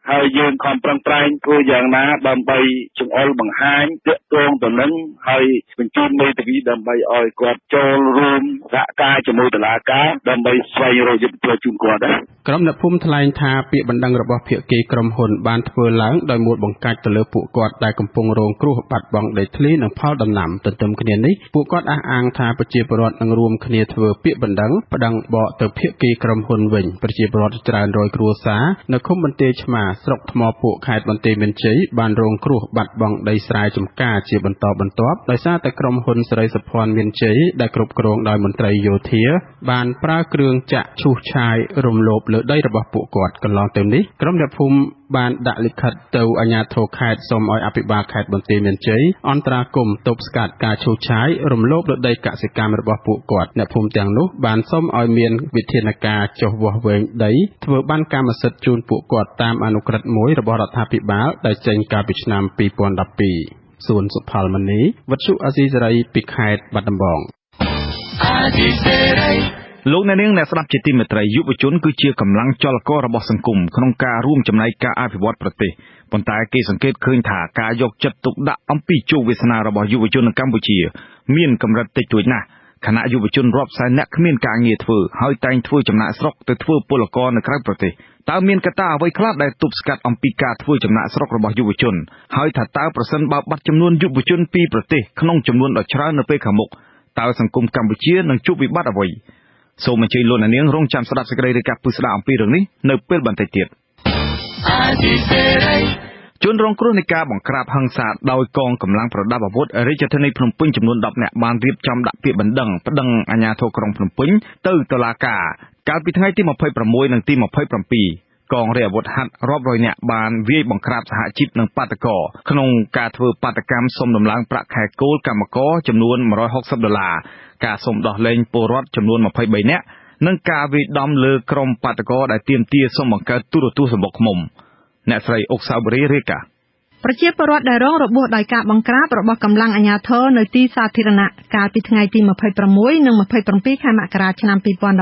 ហើយយើងខំប្រឹងប្រែងធ្វើយ៉ាងណាដើម្បីចង្អុលបង្ហាញទាក់ទងទៅនឹងហើយបញ្ជូនមេធាវីដើម្បីឲ្យគាត់ចូលរួមសហការជាមួយតុលាការដើម្បីស្វែងរកយុត្តិធម៌ជូនគាត់ដែរក្រុមអ្នកភូមិថ្លែងថាពាក្យបណ្ដឹងរបស់ភាគីក្រុមហ៊ុនបានធ្វើឡើងដោយមូលបង្កាច់ទៅលើពួកគាត់ដែលកំពុងរងគ្រោះបាត់បង់ដីធ្លីនិងផលដំណាំទន្ទឹមគ្នានេះពួកគាត់អះអាងថាប្រជាពលរដ្ឋនឹងរួមគ្នាធ្វើពាក្យបណ្ដឹងប្តឹងបកទៅភាគីក្រុមហ៊ុនវិញប្រជាពលរដ្ឋច្រើនរយគ្រួសារនៅឃុំបន្ទាយឆ្មាស្រុកថ្មពួកខេត្តបន្ទាយមានជ័យបានរងគ្រោះបាត់បង់ដីស្រែចម្ការជាបន្តបន្ទាប់ដោយសារតែក្រុមហ៊ុនសេរីសុភ័ណ្ឌមានជ័យដែលគ្រប់គ្រងដោយមន្ត្រីយោធាបានប្រើគ្រឿងចាក់ឈូសឆាយរំលោភលើដីរបស់ពួកគាត់កន្លងទៅនេះក្រុមអ្នកភូមិបានដាក់លិខិតទៅអាជ្ញាធរខេត្តសូមឲ្យអភិបាលខេត្តបន្ទាយមានជ័យអន្តរាគមន៍ទប់ស្កាត់ការឈូសឆាយរំលោភលើដីកសិកម្មរបស់ពួកគាត់អ្នកភូមិទាំងនោះបានសូមឲ្យមានវិធានការចុះវាស់វែងដីធ្វើបានកម្មសិទ្ធិជូនពួកគាត់តាមអនុក្រឹត្យមួយរបស់រដ្ឋាភិបាលដែលចេញកាលពីឆ្នាំ2012សួនសុផលមនីវិទ្យុអាស៊ីសេរីពីខេត្តបាត់ដំបងលោកអ្នកនាងអ្នកស្ដាប់ជាទីមេត្រីយុវជនគឺជាកម្លាំងចលកររបស់សង្គមក្នុងការរួមចំណែកការអភិវឌ្ឍប្រទេសប៉ុន្តែគេសង្កេតឃើញថាការយកចិត្តទុកដាក់អំពីជោគវាសនារបស់យុវជននៅកម្ពុជាមានកម្រិតតិចតួចណាស់ខណៈយុវជនរាប់សែនអ្នកគ្មានការងារធ្វើហើយតែងធ្វើចំណាកស្រុកទៅធ្វើពលករនៅក្រៅប្រទេសតើមានកត្តាអ្វីខ្លះដែលទប់ស្កាត់អំពីការធ្វើចំណាកស្រុករបស់យុវជនហើយថាតើប្រសិនបើបាត់ចំនួនយុវជនពីប្រទេសក្នុងចំនួនដ៏ច្រើននៅពេលខាងមុខតើសង្គមកម្ពុជានឹងជួបវិបត្តិអ្វីសូមអញ្ជើញលោកអ្នកនាងរងចាំស្ដាប់សេចក្តីរាយការណ៍ពិស្ដារអំពីរឿងនេះនៅពេលបន្តិចទៀតជនរងគ្រោះនៃការបង្ក្រាបហិង្សាដោយកងកម្លាំងប្រដាប់អាវុធរាជធានីភ្នំពេញចំនួន10នាក់បានរៀបចំដាក់ពាក្យបណ្ដឹងប្តឹងអាជ្ញាធរក្រុងភ្នំពេញទៅតុលាការកាលពីថ្ងៃទី26និងទី27កងរាជអាវុធហត្ថរាប់រយនាក់បានវាយបង្ក្រាបសហជីពនិងបាតកោក្នុងការធ្វើបាតកម្មសុំដំឡើងប្រាក់ខែគោលកម្មករចំនួន$160ការសុំដោះលែងពលរដ្ឋចំនួន23នាក់និងការវាយដំលើក្រុមបាតកោដែលទាមទារសុំបង្កើតទូរទស្សន៍សម្បុកឃ្មុំអ្នកស្រីអុកសាវរីរាយការណ៍ប្រជាពលរដ្ឋដែលរងរបួសដោយការបង្ក្រាបរបស់កម្លាំងអាជ្ញាធរនៅទីសាធារណៈកាលពីថ្ងៃទី26និង27ខែមករាឆ្នាំ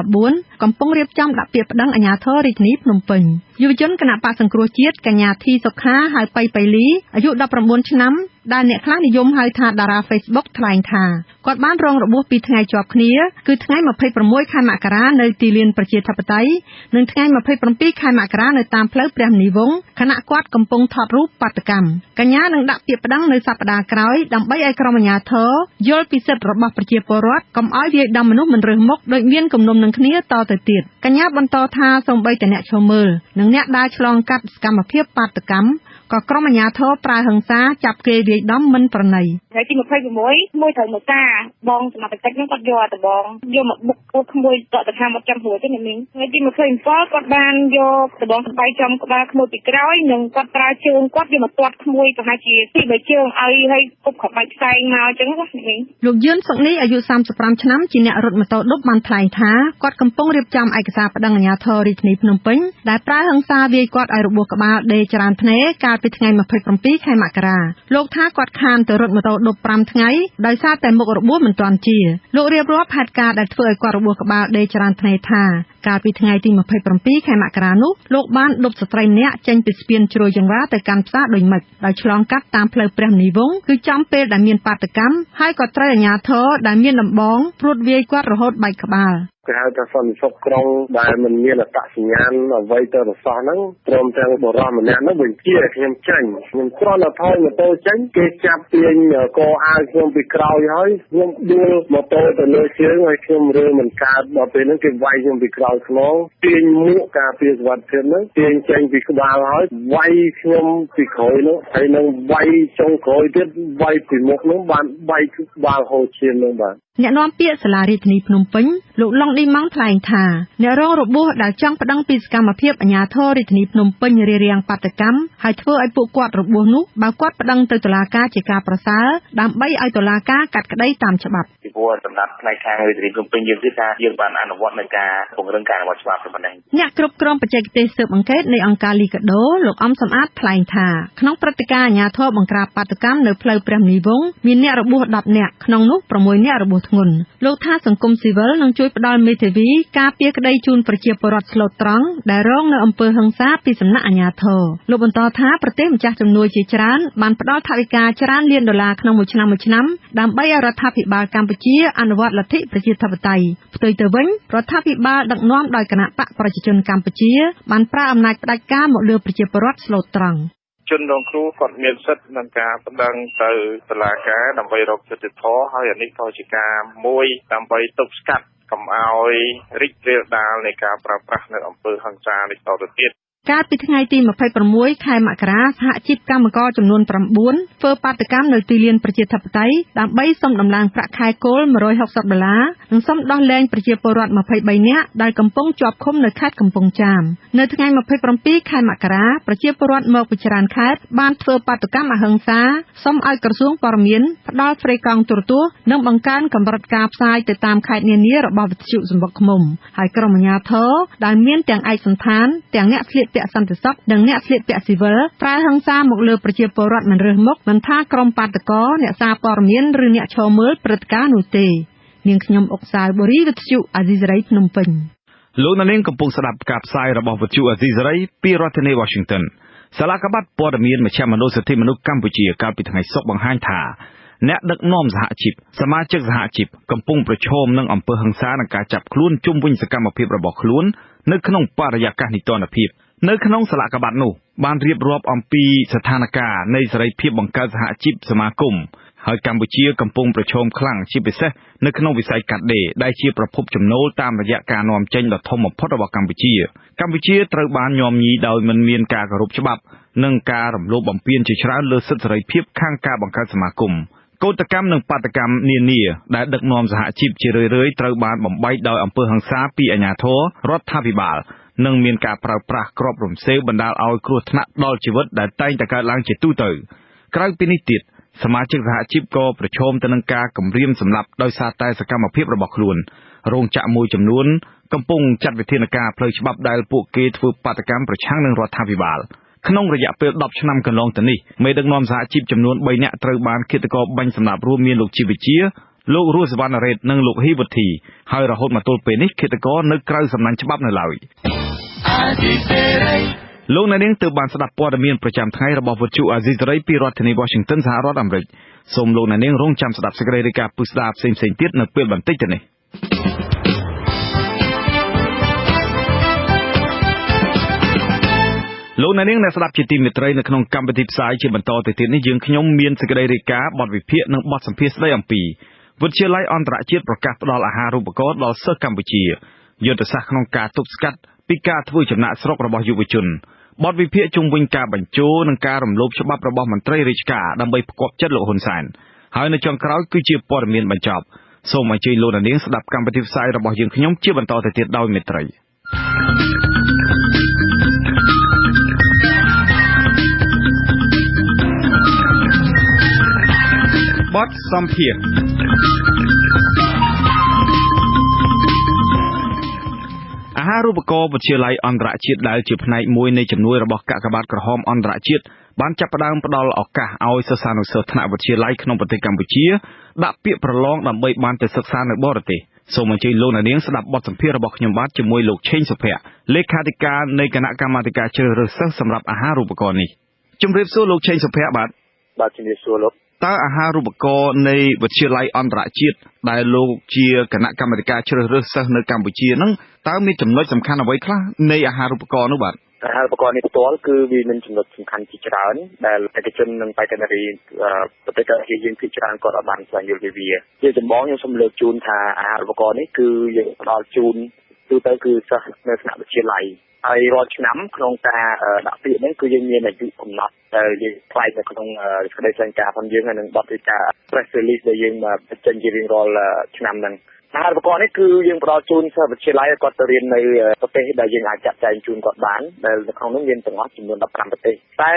2014កំពុងរៀបចំដាក់ពាក្យប្តឹងអាជ្ញាធររាជធានីភ្នំពេញយុវជនគណៈបក្សសង្គ្រោះជាតិកញ្ញាធីសុខាហៅប៉ៃលីអាយុ19ឆ្នាំដែលអ្នកខ្លះនិយមហៅថាតារា Facebook ថ្លែងថាគាត់បានរងរបួសពីថ្ងៃជាប់គ្នាគឺថ្ងៃ26ខែមករានៅទីលានប្រជាធិបតេយ្យនិងថ្ងៃ27ខែមករានៅតាមផ្លូវព្រះមុនីវង្សខណៈគាត់កំពុងថតរូបបាតុកម្មកញ្ញានឹងដាក់ពាក្យប្តឹងនៅសប្តាហ៍ក្រោយដើម្បីឲ្យក្រុមអាជ្ញាធរយល់ពីសិទ្ធិរបស់ប្រជាពលរដ្ឋកុំឲ្យវាយដំមនុស្សមិនរើសមុខដោយមានគំនុំនឹងគ្នាតទៅទៀតកញ្ញាបន្តថាសូម្បីតែអ្នកឈរមើលនិងអ្នកដើរឆ្លងកាត់សកម្មភាពបាតុកម្មក៏ក្រុមអាជ្ញាធរប្រើហិង្សាចាប់គេវាយដំមិនប្រណី ថ្ងៃទី26មួយត្រូវមកការបងសមត្ថកិច្ចហ្នឹងគាត់យកតបងយកមកបុកពួកក្មួយតតថាមកចាំរួចទេអ្នកមីងថ្ងៃទី27គាត់បានយកតបងស្បៃចំក្បាលក្មួយពីក្រោយនិងគាត់ប្រើជើងគាត់យកមកទាត់ក្មួយប្រហែលជាពី3ជើងឲ្យគប់ក្បាច់ផ្សែងមកអញ្ចឹងណាអ្នកមីងលោកយឿនសុកនេះអាយុ35ឆ្នាំជាអ្នករត់ម៉ូតូឌុបបានថ្លែងថាគាត់កំពុងរៀបចំឯកសារប្តឹងអាជ្ញាធររាជធានីភ្នំពេញដែលប្រើហិង្សាវាយគាត់ឲ្យរបួសក្បាលដេកចរានភ្នែកកាលពីថ្ងៃ27ខែមករាលោកថាគាត់ខានទៅរត់ម៉ូតូឌុប5ថ្ងៃដោយសារតែមុខរបួសមិនទាន់ជាលោករៀបរាប់ហេតុការណ៍ដែលធ្វើឲ្យគាត់របួសក្បាលដេកចរានភ្នែកថាកាលពីថ្ងៃទី27ខែមករានោះលោកបានឌុបស្ត្រីម្នាក់ចេញពីស្ពានជ្រោយចង្វាទៅកាន់ផ្សារដូចម៉េចដោយឆ្លងកាត់តាមផ្លូវព្រះមុនីវង្សគឺចំពេលដែលមានបាតកម្មហើយក៏ត្រូវអាជ្ញាធរដែលមានដំបងព្រួតវាយគាត់រហូតបែកក្បាលគេហៅថាសន្តិសុខក្រុងដែលមិនមានអត្តសញ្ញាណអ្វីទៅរសោះហ្នឹងព្រមទាំងបរិសម្នាក់ហ្នឹងបញ្ជាខ្ញុំចេញខ្ញុំគ្រាន់តែថយម៉ូតូចេញគេចាប់ទាញកអាវខ្ញុំពីក្រោយហើយខ្ញុំដួលម៉ូតូទៅលើជើងហើយខ្ញុំរើមិនកើតដល់ពេលហ្នឹងគេវាយខ្ញុំពីក្រោយខ្នងទាញមួកការពារសុវត្ថិភាពហ្នឹងទាញចេញពីក្បាលហើយវាយខ្ញុំពីក្រោយហ្នឹងហើយនឹងវាយចុងក្រោយទៀតវាយពីមុខហ្នឹងបានបែកក្បាលហូរឈាមហ្នឹងបាទអ្នកនាំពាក្យសាលារាជធានីភ្នំពេញលោកឡុងឌីម៉ង់ថ្លែងថាអ្នករងរបួសដែលចង់ប្តឹងពីសកម្មភាពអាជ្ញាធររាជធានីភ្នំពេញរារាំងបាតកម្មហើយធ្វើឲ្យពួកគាត់របួសនោះបើគាត់ប្តឹងទៅតុលាការជាការប្រសើរដើម្បីឲ្យតុលាការកាត់ក្តីតាមច្បាប់ពីព្រោះសម្រាប់ផ្នែកខាងរាជធានីភ្នំពេញយើងគឺថាយើងបានអនុវត្តនៅការពង្រឹងការអនុវត្តច្បាប់ប៉ុណ្ណឹងអ្នកគ្រប់គ្រងបច្ចេកទេសស៊ើបអង្កេតនៃអង្គការលីកាដូលោកអំសំអាតថ្លែងថាក្នុងព្រឹត្តិការណ៍អាជ្ញាធរបង្ក្រាបបាតកម្មនៅផ្លូវព្រះមុនីវង្សមានអ្នករបួស10នាក់ក្នុងនោះ6នាក់របួសធ្ងន់លោកថាសង្គមស៊ីវិលនឹងជួយផ្ដល់មេធាវីការពារក្តីជូនប្រជាពលរដ្ឋស្លូតត្រង់ដែលរងនៅអំពើហិង្សាពីសំណាក់អាជ្ញាធរលោកបន្តថាប្រទេសម្ចាស់ជំនួយជាច្រើនបានផ្ដល់ថវិកាច្រើនលានដុល្លារក្នុងមួយឆ្នាំដើម្បីឲ្យរដ្ឋាភិបាលកម្ពុជាអនុវត្តលទ្ធិប្រជាធិបតេយ្យផ្ទុយទៅវិញរដ្ឋាភិបាលដឹកនាំដោយគណៈបកប្រជាជនកម្ពុជាបានប្រើអំណាចផ្ដាច់ការមកលើប្រជាពលរដ្ឋស្លូតត្រង់ជនរងគ្រោះគាត់មានសិទ្ធិក្នុងការប្តឹងទៅតុលាការដើម្បីរកយុត្តិធម៌ហើយអានេះក៏ជាការមួយដើម្បីទប់ស្កាត់កុំឲ្យរីករាលដាលនៃការប្រើប្រាស់នៅអំពើហិង្សានេះតទៅទៀតកាលពីថ្ងៃទី26ខែមករាសហជីពកម្មករចំនួន9ធ្វើបាតកម្មនៅទីលានប្រជាធិបតេយ្យដើម្បីសុំដំឡើងប្រាក់ខែគោល$160និងសុំដោះលែងប្រជាពលរដ្ឋ23នាក់ដែលកំពុងជាប់ឃុំនៅខេត្តកំពង់ចាមនៅថ្ងៃ27ខែមករាប្រជាពលរដ្ឋមកពីច្រើនខេត្តបានធ្វើបាតកម្មអហិង្សាសុំឲ្យក្រសួងព័ត៌មានផ្ដល់ហ្វ្រេកង់ទូរទស្សន៍និងបង្កើនកម្រិតការផ្សាយទៅតាមខេត្តនានារបស់វិទ្យុសំបុកឃ្មុំហើយក្រុមអាជ្ញាធរដែលមានទាំងឯកសណ្ឋានទាំងអ្នកស្លៀកពាក់សន្តិសុខនិងអ្នកស្លៀកពាក់ស៊ីវិលប្រើហិង្សាមកលើប្រជាពលរដ្ឋមិនរើសមុខមិនថាក្រុមបាតកោអ្នកសារព័ត៌មានឬអ្នកឈរមើលព្រឹត្តិការណ៍នោះទេនាងខ្ញុំអុកសាវបូរីវិទ្យុអាស៊ីសេរីភ្នំពេញលោកនាងកំពុងស្ដាប់ការផ្សាយរបស់វិទ្យុអាស៊ីសេរីពីរដ្ឋធានី Washington សាលាកបាត់ព័ត៌មានមជ្ឈមណ្ឌលសិទ្ធិមនុស្សកម្ពុជាកាលពីថ្ងៃសុក្របង្ហាញថាអ្នកដឹកនាំសហជីពសមាជិកសហជីពកំពុងប្រឈមនឹងអំពើហិង្សានិងការចាប់ខ្លួនជុំវិញសកម្មភាពរបស់ខ្លួននៅក្នុងបរិយាកាសនីតិរដ្ឋភាពនៅក្នុងសាលាកបាត់នោះបានរៀបរាប់អំពីស្ថានភាពនៃសេរីភាពបង្កើតសហជីពសមាគមហើយកម្ពុជាកំពុងប្រឈមខ្លាំងជាពិសេសនៅក្នុងវិស័យកាត់ដេរដែលជាប្រភពចំណូលតាមរយៈការនាំចេញដ៏ធំបំផុតរបស់កម្ពុជាត្រូវបានញោមញីដោយមិនមានការគោរពច្បាប់និងការរំលោភបំពានជាច្រើនលើសិទ្ធិសេរីភាពខាងការបង្កើតសមាគមកោតកម្មនិងបាតកម្មនានាដែលដឹកនាំសហជីពជារឿយៗត្រូវបានបំបែកដោយអំពើហិង្សាពីអាជ្ញាធររដ្ឋាភិបាលនិងមានការប្រើប្រាស់គ្រាប់រំសេវបណ្ដាលឲ្យគ្រោះថ្នាក់ដល់ជីវិតដែលតែងតែកើតឡើងជាទូទៅក្រៅពីនេះទៀតសមាជិកសហជីពក៏ប្រឈមទៅនឹងការគំរាមសម្លាប់ដោយសារតែសកម្មភាពរបស់ខ្លួនរោងចក្រមួយចំនួនកំពុងចាត់វិធានការផ្លូវច្បាប់ដែលពួកគេធ្វើបាតកម្មប្រឆាំងនឹងរដ្ឋាភិបាលក្នុងរយៈពេល10ឆ្នាំកន្លងទៅនេះមេដឹកនាំសហជីពចំនួន3នាក់ត្រូវបានឃាតករបាញ់សម្លាប់រួមមានលោកជីវវិជាលោករស់សវណ្ណរ៉េតនិងលោកហ៊ីវុធីហើយរហូតមកទល់ពេលនេះឃាតករនៅក្រៅសំណាញ់ច្បាប់នៅឡើយលោកនាងទើបបានស្ដាប់ព័ត៌មានប្រចាំថ្ងៃរបស់វិទ្យុអាស៊ីសេរីពីរដ្ឋធានី Washington សហរដ្ឋអាមេរិកសូមលោកនាងរងចាំស្ដាប់សេចក្តីរាយការណ៍ពិស្ដាផ្សេងៗទៀតនៅពេលបន្តិចទៅនេះលោកនាងអ្នកស្ដាប់ជាទីមេត្រីនៅក្នុងកម្មវិធីផ្សាយជាបន្តទៅទៀតនេះយើងខ្ញុំមានសេចក្តីរាយការណ៍បទវិភាគនិងបទសម្ភាសន៍ស្ដីអំពីវិទ្យាល័យអន្តរជាតិប្រកាសផ្ដល់អាហារូបករណ៍ដល់សិស្សកម្ពុជាយុទ្ធសាស្ត្រក្នុងការទប់ស្កាត់ពីការធ្វើចំណាកស្រុករបស់យុវជនបទវិភាគជុំវិញការបញ្ជូរនិងការរំលោភច្បាប់របស់មន្ត្រីរាជការដើម្បីផ្គាប់ចិត្តលោកហ៊ុនសែន ហើយនៅចុងក្រោយគឺជាព័ត៌មានបញ្ចប់សូមអញ្ជើញលោកនាងស្ដាប់កម្មវិធីផ្សាយរបស់យើងខ្ញុំជាបន្តទៅទៀតដោយមេត្រីបទសម្ភាសន៍អាហារូបករណ៍វិទ្យាល័យអន្តរជាតិដែលជាផ្នែកមួយនៃជំនួយរបស់កាកបាទក្រហមអន្តរជាតិបានចាប់ផ្ដើមផ្ដល់ឱកាសឲ្យសិស្សានុសិស្សថ្នាក់វិទ្យាល័យក្នុងប្រទេសកម្ពុជាដាក់ពាក្យប្រឡងដើម្បីបានទៅសិក្សានៅបរទេសសូមអញ្ជើញលោកអ្នកនាងស្ដាប់បទសម្ភាសន៍របស់ខ្ញុំបាទជាមួយលោកឆេងសុភ័ក្រលេខាធិការនៃគណៈកម្មាធិការជ្រើសរើសសិស្សសម្រាប់អាហារូបករណ៍នេះជម្រាបសួរលោកឆេងសុភ័ក្របាទជំរាបសួរលោកតើអាហារូបករណ៍នៃវិទ្យាល័យអន្តរជាតិដែលលោកជាគណៈកម្មាធិការជ្រើសរើសសិស្សនៅកម្ពុជាហ្នឹងតើមានចំណុចសំខាន់អ្វីខ្លះនៃអាហារូបករណ៍នោះបាទអាហារូបករណ៍នេះផ្ទាល់គឺវាមានចំណុចសំខាន់ជាច្រើនដែលបេក្ខជននិងបេក្ខនារីប្រទេសកម្ពុជាយើងភាគច្រើនគាត់បានស្វែងយល់ពីវាជាចម្បងខ្ញុំសូមលើកជូនថាអាហារូបករណ៍នេះគឺយើងផ្ដល់ជូនទូទៅគឺសិស្សនៅថ្នាក់វិទ្យាល័យហើយរាល់ឆ្នាំក្នុងការដាក់ពាក្យនេះគឺយើងមានអាយុកំណត់ដែលយើងផ្សាយនៅក្នុងសេចក្តីថ្លែងការណ៍ផងយើងហើយនឹងបទវិការ press release ដែលយើងបញ្ចេញជារៀងរាល់ឆ្នាំហ្នឹងអាហារូបករណ៍នេះគឺយើងផ្ដល់ជូនសិស្សវិទ្យាល័យឲ្យគាត់ទៅរៀននៅប្រទេសដែលយើងអាចចាត់ចែងជូនគាត់បានដែលនៅក្នុងនោះមានទាំងអស់ចំនួន15ប្រទេសតែ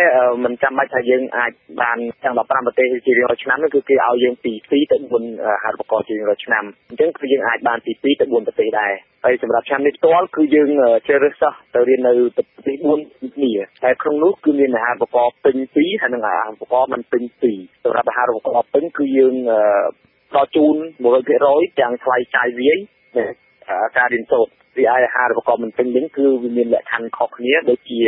មិនចាំបាច់ថាយើងអាចបានទាំង15ប្រទេសជារៀងរាល់ឆ្នាំនោះគឺគេឲ្យយើងពី2ទៅ4អាហារូបករណ៍ជារៀងរាល់ឆ្នាំអញ្ចឹងគឺយើងអាចបានពី2ទៅ4ប្រទេសដែរហើយសម្រាប់ឆ្នាំនេះផ្ទាល់គឺយើងជ្រើសរើសសិស្សទៅរៀននៅប្រទេស4គ្នាតែក្នុងនោះគឺមានអាហារូបករណ៍ពេញ2ហើយនិងអាហារូបករណ៍មិនពេញ2សម្រាប់អាហារូបករណ៍ពេញគឺយើងដល់ជូន 100% ទាំងថ្លៃចាយវាយការរៀនសូត្រវាអាហារូបករណ៍មិនពេញវិញគឺវាមានលក្ខខណ្ឌខុសគ្នាដូចជា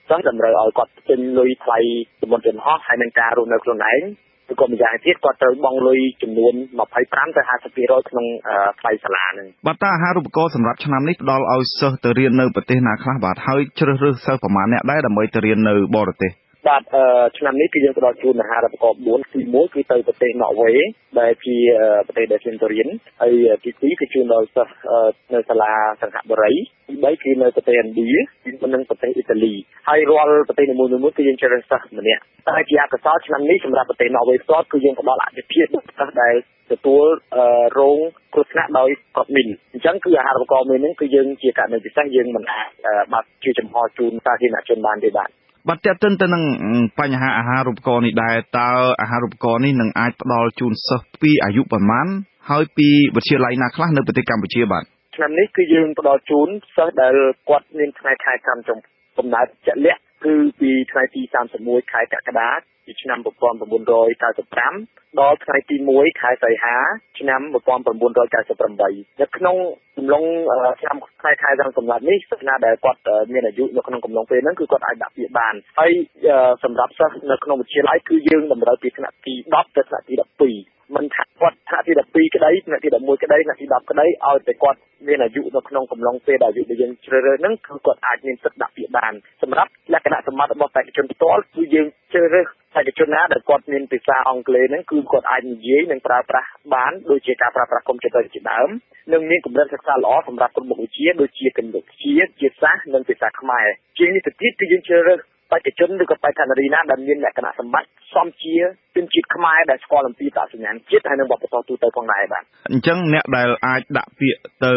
សិស្សតម្រូវឲ្យគាត់ពេញលុយថ្លៃសម្បត្តិយន្តហោះហើយនឹងការរស់នៅខ្លួនឯងឬក៏ម្យ៉ាងទៀតគាត់ត្រូវបង់លុយចំនួន25ទៅ 50% ក្នុងថ្លៃសាលាហ្នឹងបាទតើអាហារូបករណ៍សម្រាប់ឆ្នាំនេះផ្ដល់ឲ្យសិស្សទៅរៀននៅប្រទេសណាខ្លះបាទហើយជ្រើសរើសសិស្សប្រមាណអ្នកដែរដើម្បីទៅរៀននៅបរទេសបាទឆ្នាំនេះគឺយើងផ្ដល់ជូនអាហារូបករណ៍4ទី1គឺទៅប្រទេសណ័រវេដែលជាប្រទេសដែលខ្ញុំទៅរៀនហើយទី2គឺជូនដល់សិស្សនៅសាលាសង្ហបុរីទី3គឺនៅប្រទេសឥណ្ឌានិងប្រទេសអ៊ីតាលីហើយរាល់ប្រទេសនីមួយៗគឺយើងជ្រើសរើសសិស្សម្នាក់តែជាអកុសលឆ្នាំនេះសម្រាប់ប្រទេសណ័រវេផ្ទាល់គឺយើងផ្ដល់អាទិភាពដល់សិស្សដែលទទួលរងគ្រោះថ្នាក់ដោយគាត់មីនអញ្ចឹងគឺអាហារូបករណ៍មួយហ្នឹងគឺយើងជាករណីពិសេសយើងមិនអាចបើកជាចំហជូនសាធារណជនបានទេបាទបាទតើទៅនឹងបញ្ហាអាហារូបករណ៍នេះដែរតើអាហារូបករណ៍នេះនឹងអាចផ្ដល់ជូនសិស្សពីអាយុប៉ុន្មានហើយពីវិទ្យាល័យណាខ្លះនៅប្រទេសកម្ពុជាបាទឆ្នាំនេះគឺយើងផ្ដល់ជូនសិស្សដែលគាត់មានថ្ងៃខែកម្មចំកំណើតជាក់លាក់គឺពីថ្ងៃទី31ខែកក្កដាឆ្នាំ1995ដល់ថ្ងៃទី1ខែសីហាឆ្នាំ1998នៅក្នុងកំឡុងឆ្នាំខែតាមកំណត់នេះសិស្សណាដែលគាត់មានអាយុនៅក្នុងកំឡុងពេលហ្នឹងគឺគាត់អាចដាក់ពាក្យបានហើយសម្រាប់សិស្សនៅក្នុងវិទ្យាល័យគឺយើងតម្រូវពីថ្នាក់ទី10ទៅថ្នាក់ទី12មិនថាគាត់ថ្នាក់ទី12ក្តីថ្នាក់ទី11ក្តីថ្នាក់ទី10ក្តីឲ្យតែគាត់មានអាយុនៅក្នុងកំឡុងពេលដែលអាយុដែលយើងជ្រើសរើសហ្នឹងគឺគាត់អាចមានសិទ្ធិដាក់ពាក្យបានសម្រាប់លក្ខណៈសម្បត្តិរបស់បេក្ខជនផ្ទាល់គឺយើងជ្រើសរើសបេក្ខជនណាដែលគាត់មានភាសាអង់គ្លេសហ្នឹងគឺគាត់អាចនិយាយនិងប្រើប្រាស់បានដូចជាការប្រើប្រាស់កុំព្យូទ័រជាដើមនិងមានកម្រិតសិក្សាល្អសម្រាប់គ្រប់មុខវិជ្ជាដូចជាគណិតវិទ្យាជាតិសាស្ត្រនិងភាសាខ្មែរជាងនេះទៅទៀតគឺយើងជ្រើសរើសបេក្ខជនឬក៏បេក្ខនារីណាដែលមានលក្ខណៈសម្បត្តិសមជាជនជាតិខ្មែរដែលស្គាល់អំពីអត្តសញ្ញាណជាតិហើយនិងវប្បធម៌ទូទៅផងដែរបាទអញ្ចឹងអ្នកដែលអាចដាក់ពាក្យទៅ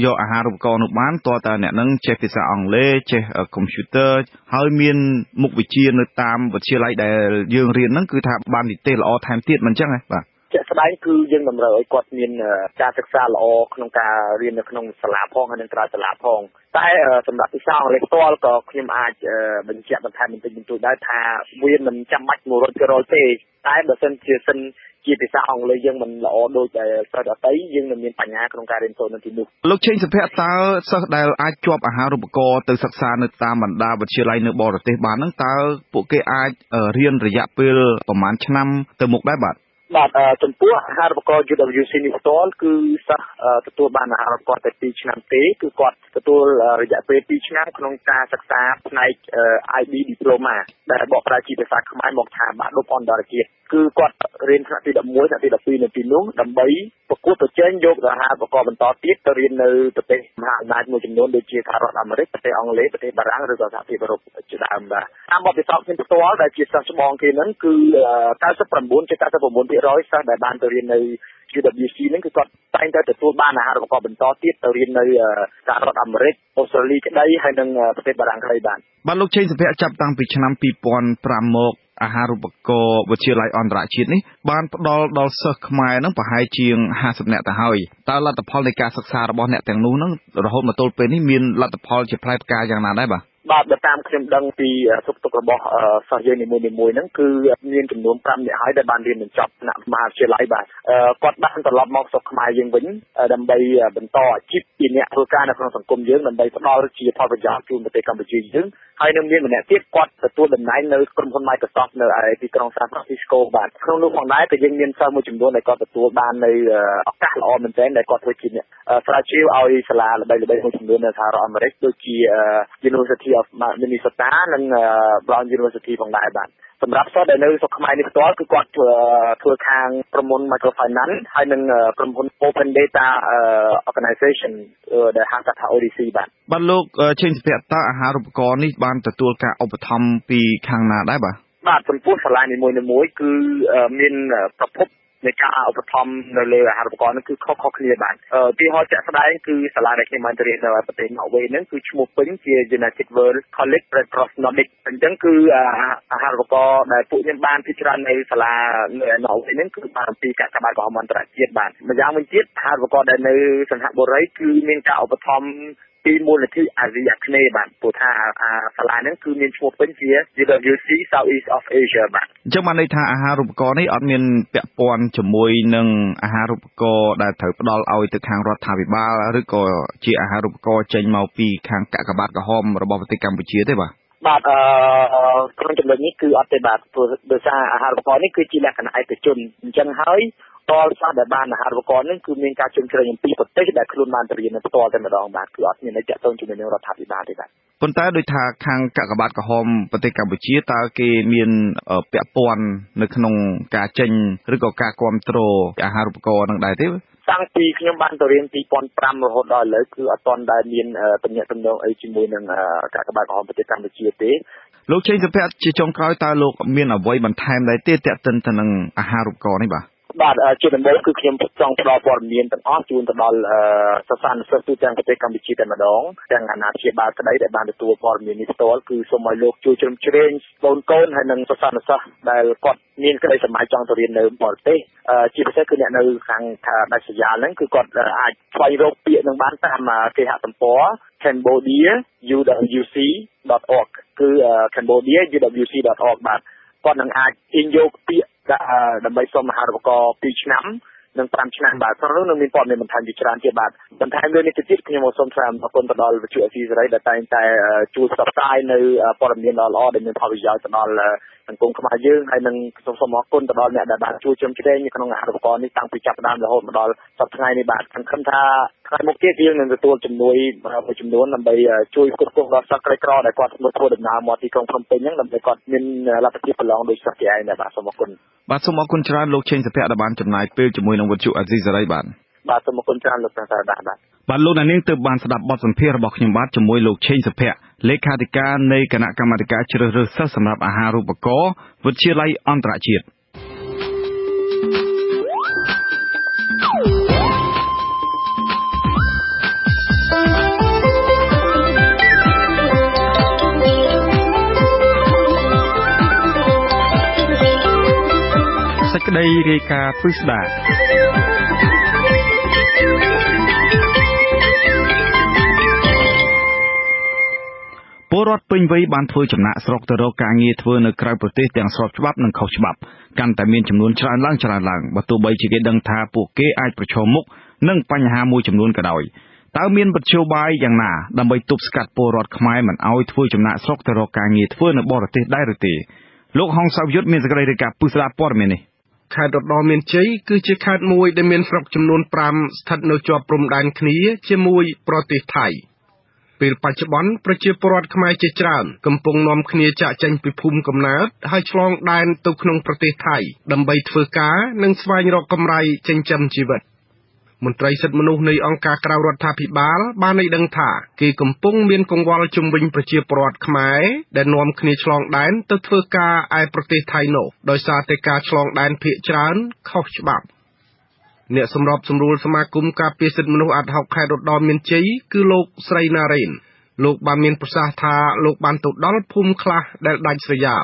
យកអាហារូបករណ៍នោះបានតើតើអ្នកនឹងចេះភាសាអង់គ្លេសចេះកុំព្យូទ័រហើយមានមុខវិជ្ជានៅតាមវិទ្យាល័យដែលយើងរៀនហ្នឹងគឺថាបាននិទេសល្អថែមទៀតមិនអញ្ចឹងហ៎បាទជាក់ស្ដែងគឺយើងតម្រូវឲ្យគាត់មានការសិក្សាល្អក្នុងការរៀននៅក្នុងសាលាផងហើយនិងក្រៅសាលាផងតែសម្រាប់ភាសាអង់គ្លេសផ្ទាល់ក៏ខ្ញុំអាចបញ្ជាក់បន្ថែមបន្តិចបន្តួចដែរថាវាមិនចាំបាច់ 100% ទេតែបើសិនជាភាសាអង់គ្លេសយើងមិនល្អដូចតែសិស្សដទៃយើងនឹងមានបញ្ហាក្នុងការរៀនសូត្រនៅទីនោះលោកឆេងសុភ័ក្រតើសិស្សដែលអាចជាប់អាហារូបករណ៍ទៅសិក្សានៅតាមបណ្ដាវិទ្យាល័យនៅបរទេសបានហ្នឹងតើពួកគេអាចរៀនរយៈពេលប្រហែលឆ្នាំទៅមុខដែរបាទចំពោះអាហារូបករណ៍ UWC នេះផ្ទាល់គឺសិស្សទទួលបានអាហារូបករណ៍តែ2ឆ្នាំទេគឺគាត់ទទួលរយៈពេល2ឆ្នាំក្នុងការសិក្សាផ្នែកIB Diploma ដែលបកប្រែជាភាសាខ្មែរមកថាបាក់ឌុបអន្តរជាតិ គឺគាត់រៀនថ្នាក់ទី11ថ្នាក់ទី12នៅទីនោះដើម្បីប្រកួតប្រជែងយកអាហារូបករណ៍បន្តទៀតទៅរៀននៅប្រទេសមហាអំណាចមួយចំនួនដូចជាសហរដ្ឋអាមេរិកប្រទេសអង់គ្លេសប្រទេសបារាំងឬក៏សហភាពអឺរ៉ុបជាដើមបាទតាមបទពិសោធន៍ខ្ញុំផ្ទាល់ដែលជាសិស្សច្បងគេហ្នឹងគឺ99%សិស្សដែលបានទៅរៀននៅ UWC ហ្នឹងគឺគាត់តែងតែទទួលបានអាហារូបករណ៍បន្តទៀតទៅរៀននៅសហរដ្ឋអាមេរិកអូស្ត្រាលីក្តីហើយនិងប្រទេសបារាំងក្តីបាទលោកជេងសុភ័ក្រចាប់តាំងពីឆ្នាំ2005មកអាហារូបករណ៍វិទ្យាល័យអន្តរជាតិនេះបានផ្ដល់ដល់សិស្សខ្មែរនឹងប្រហែលជាង50នាក់ទៅហើយតើលទ្ធផលនៃការសិក្សារបស់អ្នកទាំងនោះនឹងរហូតមកទល់ពេលនេះមានលទ្ធផលជាផ្លែផ្កាយ៉ាងណាដែរបាទបើតាមខ្ញុំដឹងពីសុខទុក្ខរបស់សិស្សយើងនីមួយៗហ្នឹងគឺមានចំនួន5នាក់ហើយដែលបានរៀនបញ្ចប់ថ្នាក់មហាវិទ្យាល័យបាទគាត់បានត្រឡប់មកស្រុកខ្មែរយើងវិញដើម្បីបន្តអាជីពជាអ្នកធ្វើការនៅក្នុងសង្គមយើងដើម្បីផ្ដល់ជាផលប្រយោជន៍ជូនប្រទេសកម្ពុជាយើងហើយនឹងមានម្នាក់ទៀតគាត់ទទួលតំណែងនៅក្រុមហ៊ុន Microsoft នៅឯទីក្រុង San Francisco បាទក្នុងនោះផងដែរក៏យើងមានសិស្សមួយចំនួនដែលគាត់ទទួលបាននៅឱកាសល្អមែនទែនដែលគាត់ធ្វើជាអ្នកស្រាវជ្រាវឲ្យសាលាល្បីៗមួយចំនួននៅសហរដ្ឋអាមេរិកដូចជា University of Minnesota និង Brown University ផងដែរបាទសម្រាប់សិស្សដែលនៅស្រុកខ្មែរនេះផ្ទាល់គឺគាត់ធ្វើខាងក្រុមហ៊ុន Microfinance ហើយនិងក្រុមហ៊ុន Open Data Organization ដែលហៅថា ODC បាទលោកជេងសុភ័ក្រតើអាហារូបករណ៍នេះបានទទួលការឧបត្ថម្ភពីខាងណាដែរបាទចំពោះសាលានីមួយៗគឺមានប្រភពនៃការឧបត្ថម្ភនៅលើអាហារូបករណ៍នេះគឺខុសៗគ្នាបាទទីហោជាក់ស្ដែងគឺសាលាដែលខ្ញុំបានទៅរៀននៅប្រទេសណ័រវេហ្នឹងគឺឈ្មោះពេញជា United World College Red Cross Nordic អញ្ចឹងគឺអាហារូបករណ៍ដែលពួកខ្ញុំបានពីច្រើននៅសាលានៅណ័រវេហ្នឹងគឺបានពីកាកបាទក្រហមអន្តរជាតិបាទម្យ៉ាងវិញទៀតអាហារូបករណ៍ដែលនៅសង្ហបុរីគឺមានការឧបត្ថម្ភពីមូលនិធិអាស៊ីអាគ្នេយ៍បាទព្រោះថាសាលាហ្នឹងគឺមានឈ្មោះពេញជា UWC Southeast of Asia បាទអញ្ចឹងបានន័យថាអាហារូបករណ៍នេះអត់មានពាក់ព័ន្ធជាមួយនឹងអាហារូបករណ៍ដែលត្រូវផ្ដល់ឲ្យទៅខាងរដ្ឋាភិបាលឬក៏ជាអាហារូបករណ៍ចេញមកពីខាងកាកបាទក្រហមរបស់ប្រទេសកម្ពុជាទេបាទក្នុងចំណុចនេះគឺអត់ទេបាទព្រោះដោយសារអាហារូបករណ៍នេះគឺជាលក្ខណៈឯកជនអញ្ចឹងហើយតលសាដែលបានអាហារូបករណ៍នេះគឺមានការជឿនជ្រែងអំពីប្រទេសដែលខ្លួនបានទៅរៀននៅផ្ទាល់តែម្ដងបាទគឺអត់មានអីទាក់ទងជាមួយនឹងរដ្ឋាភិបាលទេបាទប៉ុន្តែដោយថាខាងកាកបាទក្រហមប្រទេសកម្ពុជាតើគេមានពាក់ព័ន្ធនៅក្នុងការចេញឬក៏ការគ្រប់គ្រងអាហារូបករណ៍នឹងដែរទេតាំងពីខ្ញុំបានទៅរៀន2005រហូតដល់ឥឡូវគឺអត់ទាន់ដែលមានទំនាក់ទំនងអីជាមួយនឹងកាកបាទក្រហមប្រទេសកម្ពុជាទេលោកជេងសុភ័ក្រជាចុងក្រោយតើលោកមានអ្វីបន្ថែមដែរទេទាក់ទិនទៅនឹងអាហារូបករណ៍នេះបាទជាដំបូងគឺខ្ញុំចង់ផ្ដល់ព័ត៌មានទាំងអស់ជូនទៅដល់សិស្សានុសិស្សទូទាំងប្រទេសកម្ពុជាតែម្ដងទាំងអាណាព្យាបាលក្តីដែលបានទទួលព័ត៌មាននេះផ្ទាល់គឺសូមឲ្យលោកជួយជ្រោមជ្រែងកូនហើយនិងសិស្សានុសិស្សដែលគាត់មានក្តីស្រមៃចង់ទៅរៀននៅបរទេសជាពិសេសគឺអ្នកនៅខាងដាច់ស្រយាលហ្នឹងគឺគាត់អាចស្វែងរកពាក្យនឹងបានតាមគេហទំព័រ cambodiauwc.org គឺ cambodiauwc.org បាទគាត់នឹងអាចទាញយកពាក្យដើម្បីសុំអាហារូបករណ៍2ឆ្នាំនិង5ឆ្នាំបាទក្នុងនោះនឹងមានព័ត៌មានបន្ថែមជាច្រើនទៀតបាទបន្ថែមលើនេះទៅទៀតខ្ញុំសូមថ្លែងអំណរគុណទៅដល់វិទ្យុអេស៊ីសេរីដែលតែងតែជួយផ្សព្វផ្សាយនៅព័ត៌មានល្អៗដែលមានផលប្រយោជន៍ទៅដល់សង្គមខ្មែរយើងហើយនឹងសូមអរគុណទៅដល់អ្នកដែលបានជួយជ្រោមជ្រែងក្នុងអាហារូបករណ៍នេះតាំងពីចាប់ផ្ដើមរហូតមកដល់សប្តាហ៍ថ្ងៃនេះបាទសង្ឃឹមថាថ្ងៃមុខទៀតយើងនឹងទទួលជំនួយមួយចំនួនដើម្បីជួយគ្រប់គ្រងដល់សិស្សក្រីក្រដែលគាត់ធ្វើដំណើរមកទីក្រុងភ្នំពេញហ្នឹងដើម្បីគាត់មានលទ្ធភាពប្រឡងដោយសិស្សគេឯងដែរបាទសូមអរគុណបាទសូមអរគុណច្រើនលោកជេងសុភ័ក្រដែលបានចំណាយពេលជាមួយនឹងវិទ្យុអាស៊ីសេរីបាទសូមអរគុណច្រើនលោកតាសាបាទបាទលោកអ្នកនាងទើបបានស្ដាប់បទសម្ភាសន៍របស់ខ្ញុំបាទជាមួយលោកឆេងសុភ័ក្រលេខាធិការនៃគណៈកម្មាធិការជ្រើសរើសសិស្សសម្រាប់អាហារូបករណ៍វិទ្យាល័យអន្តរជាតិសេចក្តីរាយការណ៍ពិស្ដាពលរដ្ឋពេញវ័យបានធ្វើចំណាកស្រុកទៅរកការងារធ្វើនៅក្រៅប្រទេសទាំងស្របច្បាប់និងខុសច្បាប់កាន់តែមានចំនួនច្រើនឡើងបើទោះបីជាគេដឹងថាពួកគេអាចប្រឈមមុខនឹងបញ្ហាមួយចំនួនក៏ដោយតើមានមធ្យោបាយយ៉ាងណាដើម្បីទប់ស្កាត់ពលរដ្ឋខ្មែរមិនឲ្យធ្វើចំណាកស្រុកទៅរកការងារធ្វើនៅបរទេសដែរឬទេលោកហងសាវយុទ្ធមានសេចក្តីរាយការណ៍ពិស្ដាព័ត៌មាននេះខេត្តរតនមានជ័យគឺជាខេត្តមួយដែលមានស្រុកចំនួន5ស្ថិតនៅជាប់ព្រំដែនគ្នាជាមួយប្រទេសថៃ ពេលបច្ចុប្បន្នប្រជាពលរដ្ឋខ្មែរជាច្រើនកំពុងនាំគ្នាចាកចេញពីភូមិកំណើតហើយឆ្លងដែនទៅក្នុងប្រទេសថៃដើម្បីធ្វើការនិងស្វែងរកកម្រៃចិញ្ចឹមជីវិតមន្ត្រីសិទ្ធិមនុស្សនៃអង្គការក្រៅរដ្ឋាភិបាលបានឲ្យដឹងថាគេកំពុងមានកង្វល់ជំវិញប្រជាពលរដ្ឋខ្មែរដែលនាំគ្នាឆ្លងដែនទៅធ្វើការឯប្រទេសថៃនោះដោយសារតែការឆ្លងដែនភាគច្រើនខុសច្បាប់អ្នកសម្របសម្រួលសមាគមការពារសិទ្ធិមនុស្សអាត់ហុកខេត្តឧត្តរមានជ័យគឺលោកស្រីណារ៉េនលោកបានមានប្រសាសន៍ថាលោកបានទៅដល់ភូមិខ្លះដែលដាច់ស្រយាល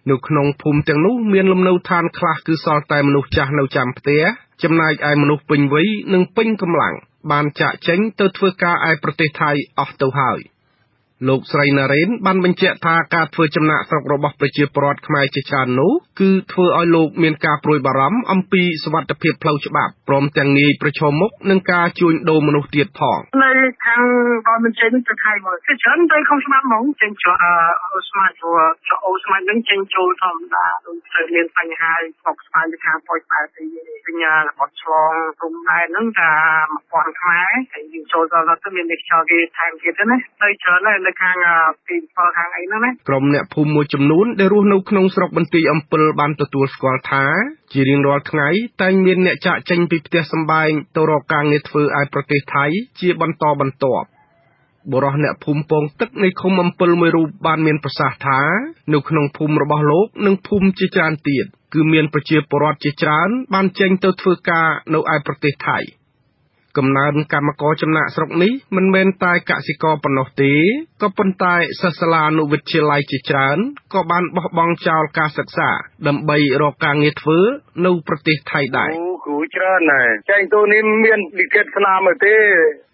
នៅក្នុងភូមិទាំងនោះមានលំនៅឋានខ្លះគឺសល់តែមនុស្សចាស់នៅចាំផ្ទះចំណែកឯមនុស្សពេញវ័យនិងពេញកម្លាំងបានចាកចេញទៅធ្វើការឯប្រទេសថៃអស់ទៅហើយលោកស្រីណារ៉េនបានបញ្ជាក់ថាការធ្វើចំណាកស្រុករបស់ប្រជាពលរដ្ឋខ្មែរជាច្រើននោះគឺធ្វើឲ្យលោកមានការព្រួយបារម្ភអំពីសុវត្ថិភាពផ្លូវច្បាប់ព្រមទាំងងាយប្រឈមមុខនឹងការជួញដូរមនុស្សទៀតផងនៅខាងដល់មិនចេញទៅថៃមកគឺច្រើនទៅខុសច្បាប់ហ្មងចេញចូលអូស្មាតព្រោះអូស្មាតនឹងចេញចូលធម្មតាដូចទៅមានបញ្ហាស្មុគស្មាញទៅខាងប៉ោយប៉ែតទីសញ្ញារបស់ឆ្លងព្រំដែនហ្នឹងថា1000ខ្មែរហើយយើងចូលដល់ទៅមានអ្នកចោលគេថែមទៀតណាទៅច្រើននៅខាងពីផលខាងអីហ្នឹងណាក្រុមអ្នកភូមិមួយចំនួនដែលរស់នៅក្នុងស្រុកបន្ទាយអំពិលបានទទួលស្គាល់ថាជារៀងរាល់ថ្ងៃតែងមានអ្នកចាកចេញពីផ្ទះសម្បែងទៅរកការងារធ្វើឯប្រទេសថៃជាបន្តបន្ទាប់បុរសអ្នកភូមិពងទឹកនៃឃុំអំពិលមួយរូបបានមានប្រសាសន៍ថានៅក្នុងភូមិរបស់លោកនិងភូមិជាច្រើនទៀតគឺមានប្រជាពលរដ្ឋជាច្រើនបានចេញទៅធ្វើការនៅឯប្រទេសថៃកំណើនកម្មករចំណាក់ស្រុកនេះមិនមែនតែកសិករប៉ុណ្ណោះទេក៏ប៉ុន្តែសិស្សសាលាអនុវិទ្យាល័យជាច្រើនក៏បានបោះបង់ចោលការសិក្សាដើម្បីរកការងារធ្វើនៅប្រទេសថៃដែរគ្រូច្រើនណាស់ចែងទូនេះមានលិខិតស្នាមទេ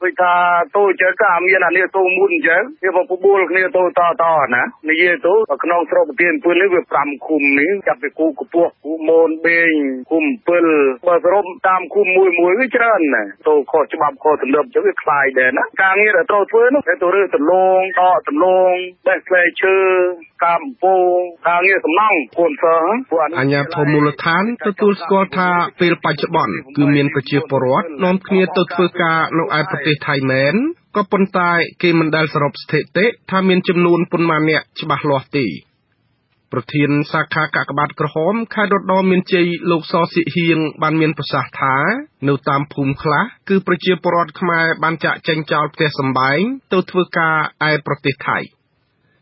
ដូចថាតូចក៏មានអានេះតូមុនអញ្ចឹងវាបបួលគ្នាតណានិយាយទៅក្នុងស្រុកប្រទេសពើនេះវា5ឃុំនេះចាប់ពីគូកពស់គូមូនបេងឃុំ7បើសរុបតាមឃុំមួយវាច្រើនណាស់តូខុសច្បាប់ខុសទំនើបអញ្ចឹងវាខ្លាយដែរណាការងារដែលត្រូវធ្វើនោះទៅរើសដំឡងដកដំឡងបេះផ្លែឈើកម្មពងការងារសំណង់គួនសើអាជ្ញាធរមូលដ្ឋានទទួលស្គាល់ថាពេលបច្ចុប្បន្នគឺមានប្រជាពលរដ្ឋនាំគ្នាទៅធ្វើការនៅឯប្រទេសថៃមែនក៏ប៉ុន្តែគេមិនដែលសរុបស្ថិតិថាមានចំនួនប៉ុន្មានអ្នកច្បាស់លាស់ទេប្រធានសាខាកាកបាទក្រហមខេត្តឧត្តរមានជ័យលោកសសិហៀងបានមានប្រសាសន៍ថានៅតាមភូមិខ្លះគឺប្រជាពលរដ្ឋខ្មែរបានចាកចេញចោលផ្ទះសម្បែងទៅធ្វើការឯប្រទេសថៃ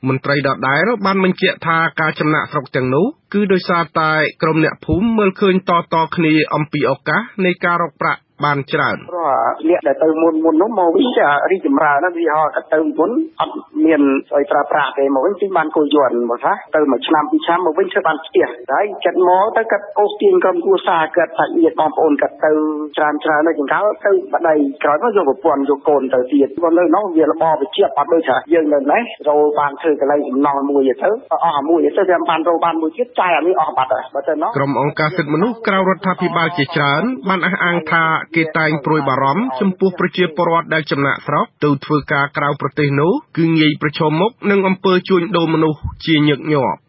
មន្ត្រីដដែលបានបញ្ជាក់ថាការចំណាក់ស្រុកទាំងនោះគឺដោយសារតែក្រុមអ្នកភូមិមើលឃើញតគ្នាអំពីឱកាសនៃការរកប្រាក់បានច្រើនព្រោះអ្នកដែលទៅមុននោះមកវិញរីកចម្រើនណាវាហៅទៅមុនអត់មានស្អីប្រើប្រាស់ទេមកវិញគឺបានគួរយន់មកថាទៅមួយឆ្នាំពីរឆ្នាំមកវិញធ្វើបានស្ទះហើយចិត្តមកទៅកាត់អូសទាញក្រុមគ្រួសារកាត់សាច់ញាតិបងប្អូនកាត់ទៅច្រើនទៅចង្កោទៅបដៃក្រោយមកយកប្រពន្ធយកកូនទៅទៀតគាត់នៅនោះវារបបវិជាអត់ដូចថាយើងនៅនេះរោបានធ្វើកន្លែងសំណល់មួយទៅអស់មួយទៅតែបានរោបានមួយទៀតចាយអានេះអស់បាត់ហើយបើទៅនោះក្រុមអង្គការសិទ្ធិមនុស្សក្រៅរដ្ឋាភិបាលជាច្រើនបានអះអាងថាគេតែងព្រួយបារម្ភចំពោះប្រជាពលរដ្ឋដែលចំណាក់ស្រុកទៅធ្វើការក្រៅប្រទេសនោះគឺងាយប្រឈមមុខនឹងអំពើជួញដូរមនុស្សជាញឹកញាប់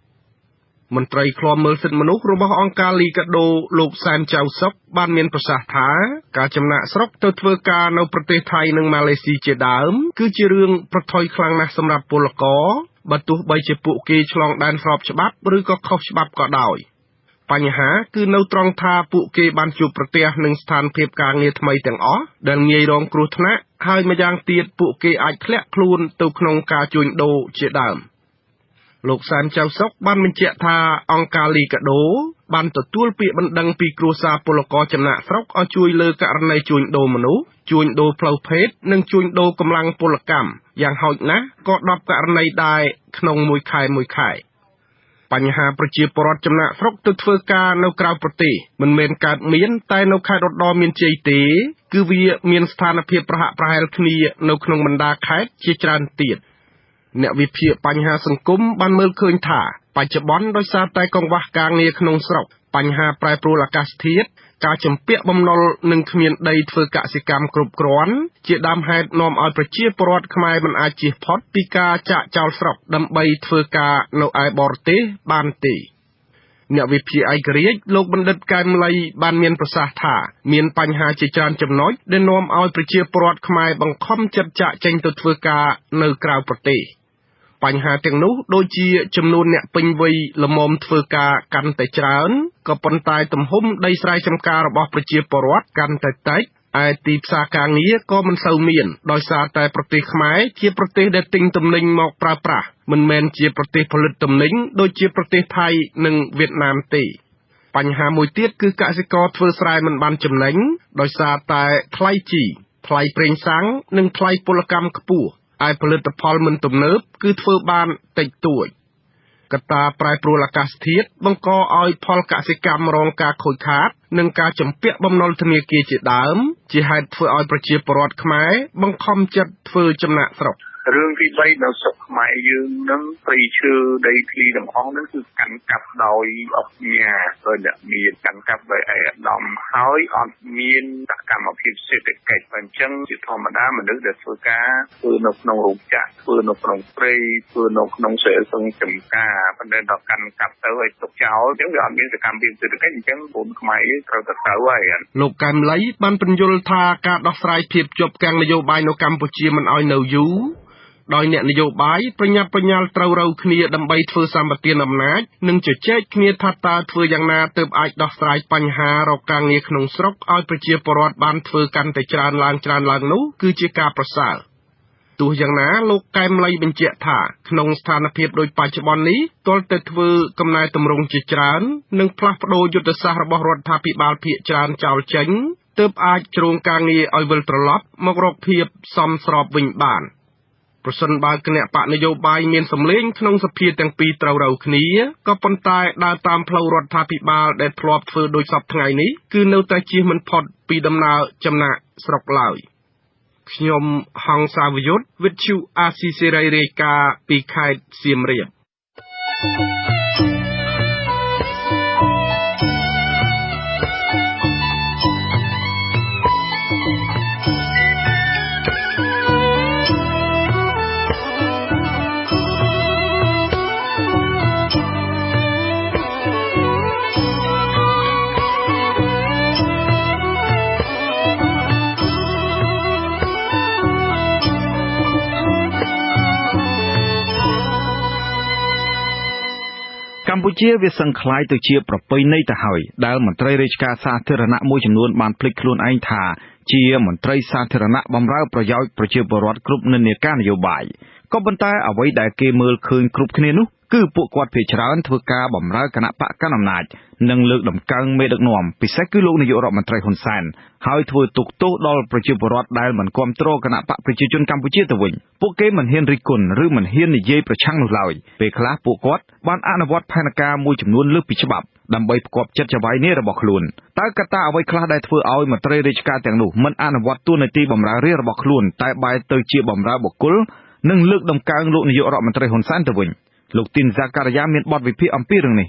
មន្ត្រីឃ្លាំមើលសិទ្ធិមនុស្សរបស់អង្គការលីកាដូលោកសែនចៅសុកបានមានប្រសាសន៍ថាការចំណាក់ស្រុកទៅធ្វើការនៅប្រទេសថៃនិងម៉ាឡេស៊ីជាដើមគឺជារឿងប្រថុយខ្លាំងណាស់សម្រាប់ពលករបើទោះបីជាពួកគេឆ្លងដែនស្របច្បាប់ឬក៏ខុសច្បាប់ក៏ដោយបញ្ហាគឺនៅត្រង់ថាពួកគេបានជួបប្រទះនឹងស្ថានភាពការងារថ្មីទាំងអស់ដែលងាយរងគ្រោះថ្នាក់ហើយម្យ៉ាងទៀតពួកគេអាចធ្លាក់ខ្លួនទៅក្នុងការជួញដូរជាដើមលោកសែនចៅសុកបានបញ្ជាក់ថាអង្គការលីកាដូបានទទួលពាក្យបណ្ដឹងពីគ្រួសារពលករចំណាក់ស្រុកឲ្យជួយលើករណីជួញដូរមនុស្សជួញដូរផ្លូវភេទនិងជួញដូរកម្លាំងពលកម្មយ៉ាងហោចណាស់ក៏10ករណីដែរក្នុងមួយខែបញ្ហាប្រជាពលរដ្ឋចំណាក់ស្រុកទៅធ្វើការនៅក្រៅប្រទេសមិនមែនកើតមានតែនៅខេត្តឧត្តរមានជ័យទេគឺវាមានស្ថានភាពប្រហាក់ប្រហែលគ្នានៅក្នុងបណ្ដាខេត្តជាច្រើនទៀតអ្នកវិភាគបញ្ហាសង្គមបានមើលឃើញថាបច្ចុប្បន្នដោយសារតែកង្វះការងារក្នុងស្រុកបញ្ហាប្រែប្រួលអាកាសធាតុការជំពាក់បំណុលនិងគ្មានដីធ្វើកសិកម្មគ្រប់គ្រាន់ជាដើមហេតុនាំឲ្យប្រជាពលរដ្ឋខ្មែរមិនអាចជៀសផុតពីការចាកចោលស្រុកដើម្បីធ្វើការនៅឯបរទេសបានទេ អ្នកវិភាគឯករាជ្យលោកបណ្ឌិតកែមលីបានមានប្រសាសន៍ថាមានបញ្ហាជាច្រើនចំណុចដែលនាំឲ្យប្រជាពលរដ្ឋខ្មែរបង្ខំចិត្តចាកចេញទៅធ្វើការនៅក្រៅប្រទេសបញ្ហាទាំងនោះដូចជាចំនួនអ្នកពេញវ័យល្មមធ្វើការកាន់តែច្រើនក៏ប៉ុន្តែទំហំដីស្រែចម្ការរបស់ប្រជាពលរដ្ឋកាន់តែតិចឯទីផ្សារការងារក៏មិនសូវមានដោយសារតែប្រទេសខ្មែរជាប្រទេសដែលទិញទំនិញមកប្រើប្រាស់មិនមែនជាប្រទេសផលិតទំនិញដូចជាប្រទេសថៃនិងវៀតណាមទេបញ្ហាមួយទៀតគឺកសិករធ្វើស្រែមិនបានចំណេញដោយសារតែថ្លៃជីថ្លៃប្រេងសាំងនិងថ្លៃពលកម្មខ្ពស់ឯផលិតផលមិនទំនើបគឺធ្វើបានតិចតួចកត្តាប្រែប្រួលអាកាសធាតុបង្កឲ្យផលកសិកម្មរងការខូចខាតនិងការជំពាក់បំណុលធនាគារជាដើមជាហេតុធ្វើឲ្យប្រជាពលរដ្ឋខ្មែរបង្ខំចិត្តធ្វើចំណាកស្រុករឿងទី3នៅស្រុកខ្មែរយើងនឹងព្រៃឈើដីធ្លីទាំងអស់ហ្នឹងគឺកាន់កាប់ដោយអុកញ៉ាដោយអ្នកមានកាន់កាប់ដោយឯកឧត្តមហើយអត់មានសកម្មភាពសេដ្ឋកិច្ចអញ្ចឹងជាធម្មតាមនុស្សដែលធ្វើការធ្វើនៅក្នុងរោងចក្រធ្វើនៅក្នុងព្រៃធ្វើនៅក្នុងស្រែសឹងចំការប៉ុន្តែដល់កាន់កាប់ទៅឲ្យទុកចោលអញ្ចឹងវាអត់មានសកម្មភាពសេដ្ឋកិច្ចអញ្ចឹងបងខ្មែរត្រូវតែទៅហើយលោកកែមលីបានបញ្យល់ថាការដោះស្រាយភាពជាប់គាំងនយោបាយនៅកម្ពុជាមិនឲ្យនៅយូរដោយអ្នកនយោបាយប្រញាប់ប្រញាល់ត្រូវរៅគ្នាដើម្បីធ្វើសម្បទានអំណាចនិងជជែកគ្នាថាតើធ្វើយ៉ាងណាទើបអាចដោះស្រាយបញ្ហារកការងារក្នុងស្រុកឲ្យប្រជាពលរដ្ឋបានធ្វើកាន់តែច្រើនឡើងនោះគឺជាការប្រសើរទោះយ៉ាងណាលោកកែមលីបញ្ជាក់ថាក្នុងស្ថានភាពដូចបច្ចុប្បន្ននេះទាល់តែធ្វើកំណែទម្រង់ជាច្រើននិងផ្លាស់ប្ដូរយុទ្ធសាស្ត្ររបស់រដ្ឋាភិបាលភាគច្រើនចោលចេញទើបអាចជ្រងការងារឲ្យវិលត្រឡប់មករកភាពសមស្របវិញបានប្រសិនបើគណៈបកនយោបាយមានសម្លេងក្នុងសភាទាំងពីរត្រូវរៅគ្នាក៏ប៉ុន្តែដើរតាមផ្លូវរដ្ឋាភិបាលដែលធ្លាប់ធ្វើដូចសពថ្ងៃនេះគឺនៅតែជៀសមិនផុតពីដំណើរចំណាកស្រុកឡើយខ្ញុំហងសាវយុទ្ធវិទ្យុអាស៊ីសេរីរាយការណ៍ពីខេត្តសៀមរាបកម្ពុជាវាសឹងคล้ายទៅជាប្រពៃណីទៅហើយដែលមន្ត្រីរាជការសាធារណៈមួយចំនួនបានភ្លេចខ្លួនឯងថាជាមន្ត្រីសាធារណៈបម្រើប្រយោជន៍ប្រជាពលរដ្ឋគ្រប់និន្នាការនយោបាយក៏ប៉ុន្តែអ្វីដែលគេមើលឃើញគ្រប់គ្នានោះគឺពួកគាត់ភាគច្រើនធ្វើការបម្រើគណៈបកកណ្ដាលអំណាចនិងលើកតម្កើងមេដឹកនាំពិសេសគឺលោកនាយករដ្ឋមន្ត្រីហ៊ុនសែនហើយធ្វើទុកទោសដល់ប្រជាពលរដ្ឋដែលមិនគាំទ្រគណៈបកប្រជាជនកម្ពុជាទៅវិញពួកគេមិនហ៊ានរិះគន់ឬមិនហ៊ាននិយាយប្រឆាំងនោះឡើយពេលខ្លះពួកគាត់បានអនុវត្តផែនការមួយចំនួនលើសពីច្បាប់ដើម្បីផ្គប់ចិត្តចវាយនេះរបស់ខ្លួនតើកត្តាអ្វីខ្លះដែលធ្វើឲ្យមន្ត្រីរាជការទាំងនោះមិនអនុវត្តតួនាទីបម្រើរាជរបស់ខ្លួនតែបែរទៅជាបម្រើបុគ្គលនិងលើកតម្កើងលោកនាយករដ្ឋមន្ត្រីហ៊ុនសែនទៅវិញលោកទីនហ្សាការីយ៉ាមានបទវិភាគអំពីរឿងនេះ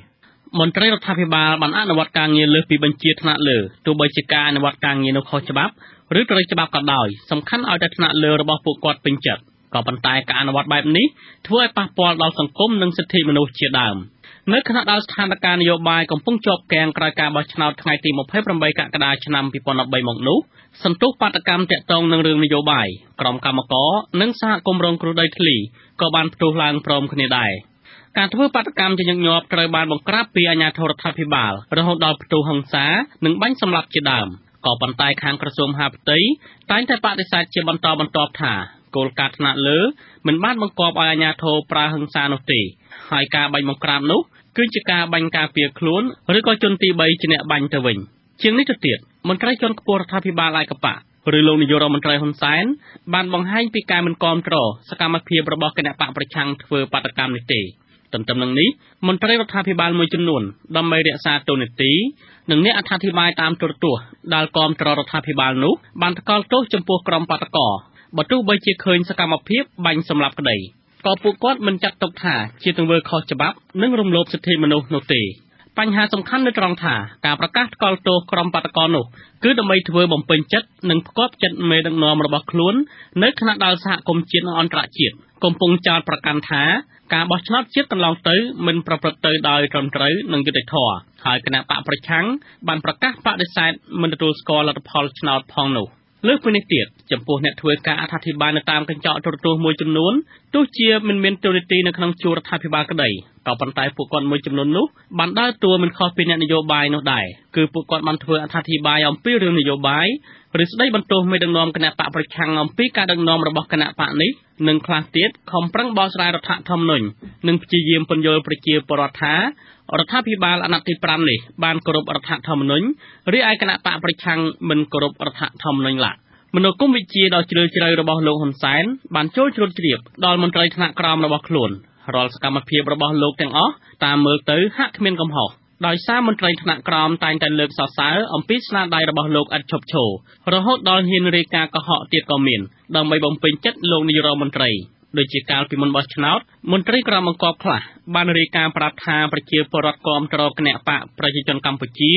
មន្ត្រីរដ្ឋាភិបាលបានអនុវត្តការងារលើសពីបញ្ជាថ្នាក់លើទោះបីជាការអនុវត្តការងារនោះខុសច្បាប់ឬត្រូវច្បាប់ក៏ដោយសំខាន់ឲ្យតែថ្នាក់លើរបស់ពួកគាត់ពេញចិត្តក៏ប៉ុន្តែការអនុវត្តបែបនេះធ្វើឲ្យប៉ះពាល់ដល់សង្គមនិងសិទ្ធិមនុស្សជាដើមនៅខណៈដែលស្ថានភាពនយោបាយកំពុងជាប់គាំងក្រោយការបោះឆ្នោតថ្ងៃទី28កក្កដាឆ្នាំ2013មកនោះសន្ទុះបាតកម្មតាក់ទងនឹងរឿងនយោបាយក្រុមកម្មករនិងសហគមន៍រងគ្រោះដីធ្លីក៏បានផ្ទុះឡើងព្រមគ្នាដែរការធ្វើបាតកម្មជាញឹកញាប់ត្រូវបានបង្ក្រាបពីអាជ្ញាធររដ្ឋាភិបាលរហូតដល់ផ្ទុះហិង្សានិងបាញ់សម្លាប់ជាដើមក៏ប៉ុន្តែខាងក្រសួងមហាផ្ទៃតែងតែបដិសេធជាបន្តបន្ទាប់ថាគោលការណ៍ថ្នាក់លើមិនបានបង្គាប់ឲ្យអាជ្ញាធរប្រើហិង្សានោះទេហើយការបាញ់បង្ក្រាបនោះគឺជាការបាញ់ការពារខ្លួនឬក៏ជនទី3ជាអ្នកបាញ់ទៅវិញជាងនេះទៅទៀតមន្ត្រីជាន់ខ្ពស់រដ្ឋាភិបាលឯកបកឬលោកនាយករដ្ឋមន្ត្រីហ៊ុនសែនបានបង្ហាញពីការមិនគាំទ្រសកម្មភាពរបស់គណៈបកប្រឆាំងធ្វើបាតកម្មនេះទេទន្ទឹមនឹងនេះមន្ត្រីរដ្ឋាភិបាលមួយចំនួនដើម្បីរក្សាតួនាទីនិងអ្នកអត្ថាធិប្បាយតាមទូរទស្សន៍ដែលគាំទ្ររដ្ឋាភិបាលនោះបានថ្កោលទោសចំពោះក្រុមបាតកោបើទោះបីជាឃើញសកម្មភាពបាញ់សម្លាប់ក្តីក៏ពួកគាត់មិនចាត់ទុកថាជាទង្វើខុសច្បាប់និងរំលោភសិទ្ធិមនុស្សនោះទេបញ្ហាសំខាន់នៅត្រង់ថាការប្រកាសថ្កោលទោសក្រុមបាតកោនោះគឺដើម្បីធ្វើបំពេញចិត្តនិងផ្គាប់ចិត្តមេដឹកនាំរបស់ខ្លួននៅខណៈដែលសហគមន៍ជាតិនិងអន្តរជាតិកំពុងចោទប្រកាន់ថា ការបោះឆ្នោតជាតិកន្លងទៅមិនប្រព្រឹត្តទៅដោយត្រឹមត្រូវនិងយុត្តិធម៌ហើយគណៈបកប្រឆាំងបានប្រកាសបដិសេធមិនទទួលស្គាល់លទ្ធផលឆ្នោតផងនោះលើសពីនេះទៀតចំពោះអ្នកធ្វើការអត្ថាធិប្បាយនៅតាមកញ្ចក់ទូរទស្សន៍មួយចំនួនទោះជាមិនមានទូរនីតិនៅក្នុងជួររដ្ឋាភិបាលក្តីក៏ប៉ុន្តែពួកគាត់មួយចំនួននោះបានដើរតួមិនខុសពីអ្នកនយោបាយនោះដែរគឺពួកគាត់បានធ្វើអត្ថាធិប្បាយអំពីរឿងនយោបាយឬស្ដីបន្ទោសមេដឹកនាំគណៈបកប្រឆាំងអំពីការដឹកនាំរបស់គណៈបកនេះនិងខ្លះទៀតខំប្រឹងបកស្រាយរដ្ឋធម្មនុញ្ញនិងព្យាយាមពន្យល់ប្រជាពលរដ្ឋថារដ្ឋាភិបាលអាណត្តិទី5នេះបានគោរពរដ្ឋធម្មនុញ្ញរីឯគណៈបកប្រឆាំងមិនគោរពរដ្ឋធម្មនុញ្ញឡើយមនោគមវិជ្ជាដ៏ជ្រាលជ្រៅរបស់លោកហ៊ុនសែនបានចូលជ្រួតជ្រាបដល់មន្ត្រីថ្នាក់ក្រោមរបស់ខ្លួនរាល់សកម្មភាពរបស់លោកទាំងអស់តាមមើលទៅហាក់គ្មានកំហុសដោយសារមន្ត្រីថ្នាក់ក្រោមតែងតែលើកសរសើរអំពីស្នាដៃរបស់លោកឥតឈប់ឈររហូតដល់ហ៊ានរាយការណ៍កុហកទៀតក៏មានដើម្បីបំពេញចិត្តលោកនាយរដ្ឋមន្ត្រីដូចជាកាលពីមុនបោះឆ្នោតមន្ត្រីក្រមបង្គាប់ខ្លះបានរាយការណ៍ប្រាប់ថាប្រជាពលរដ្ឋគាំទ្រគណៈបកប្រជាជនកម្ពុជា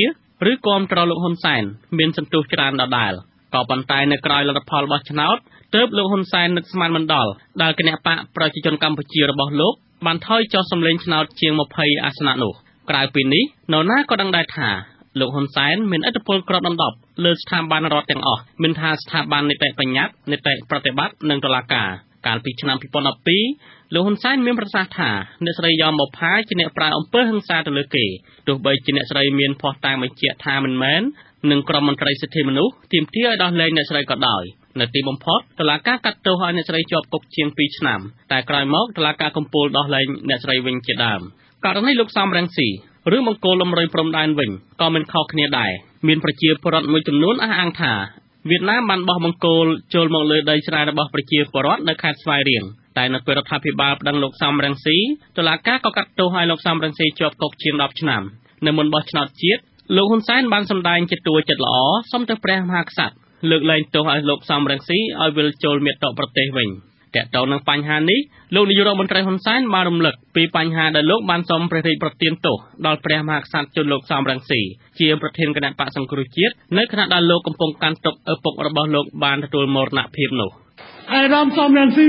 ឬគាំទ្រលោកហ៊ុនសែនមានសន្ទុះច្រើនដដែលក៏ប៉ុន្តែនៅក្រៅលទ្ធផលបោះឆ្នោតទើបលោកហ៊ុនសែននឹកស្មានមិនដល់ដែលគណៈបកប្រជាជនកម្ពុជារបស់លោកបានថយចុះសម្លេងឆ្នោតជាង20អាសនៈនោះក្រៅពីនេះនរណាក៏ដឹងដែរថាលោកហ៊ុនសែនមានឥទ្ធិពលគ្របដណ្ដប់លើស្ថាប័នរដ្ឋទាំងអស់មិនថាស្ថាប័ននីតិបញ្ញត្តិនីតិប្រតិបត្តិនិងតុលាការកាលពីឆ្នាំ2012លោកហ៊ុនសែនមានប្រសាសន៍ថាអ្នកស្រីយ៉ងបុប្ផាជាអ្នកប្រើអំពើហិង្សាទៅលើគេទោះបីជាអ្នកស្រីមានភស្តុតាងបញ្ជាក់ថាមិនមែននិងក្រុមមន្ត្រីសិទ្ធិមនុស្សទាមទារឲ្យដោះលែងអ្នកស្រីក៏ដោយនៅទីបំផុតតុលាការកាត់ទោសឲ្យអ្នកស្រីជាប់គុកជាង2ឆ្នាំតែក្រោយមកតុលាការកំពូលដោះលែងអ្នកស្រីវិញជាដើមករណីលោកសំរងស៊ីឬមង្គលលំរុយព្រំដែនវិញក៏មិនខុសគ្នាដែរមានប្រជាពលរដ្ឋមួយចំនួនអះអាងថាវៀតណាមបានបោះបង្គោលចូលមកលើដីស្រែរបស់ប្រជាពលរដ្ឋនៅខេត្តស្វាយរៀងតែនៅពេលរដ្ឋាភិបាលប្តឹងលោកសំរងស៊ីតុលាការក៏កាត់ទោសឲ្យលោកសំរងស៊ីជាប់គុកជាង10ឆ្នាំនៅមុនបោះឆ្នោតជាតិលោកហ៊ុនសែនបានសម្ដែងជាតួចិត្តល្អសុំទៅព្រះមហាក្សត្រលើកលែងទោសឲ្យលោកសំរងស៊ីឲ្យវិលចូលមាតុប្រទេសវិញទាក់ទងនឹងបញ្ហានេះលោកនាយករដ្ឋមន្ត្រីហ៊ុនសែនបានរំលឹកពីបញ្ហាដែលលោកបានសុំព្រះរាជប្រទានទោសដល់ព្រះមហាក្សត្រជន់លោកសំរងស៊ីជាប្រធានគណៈបក្សសង្គ្រោះជាតិនៅខណៈដែលលោកកំពុងកាន់ទុក្ខឪពុករបស់លោកបានទទួលមរណភាពនោះអាយដាមសំរងស៊ី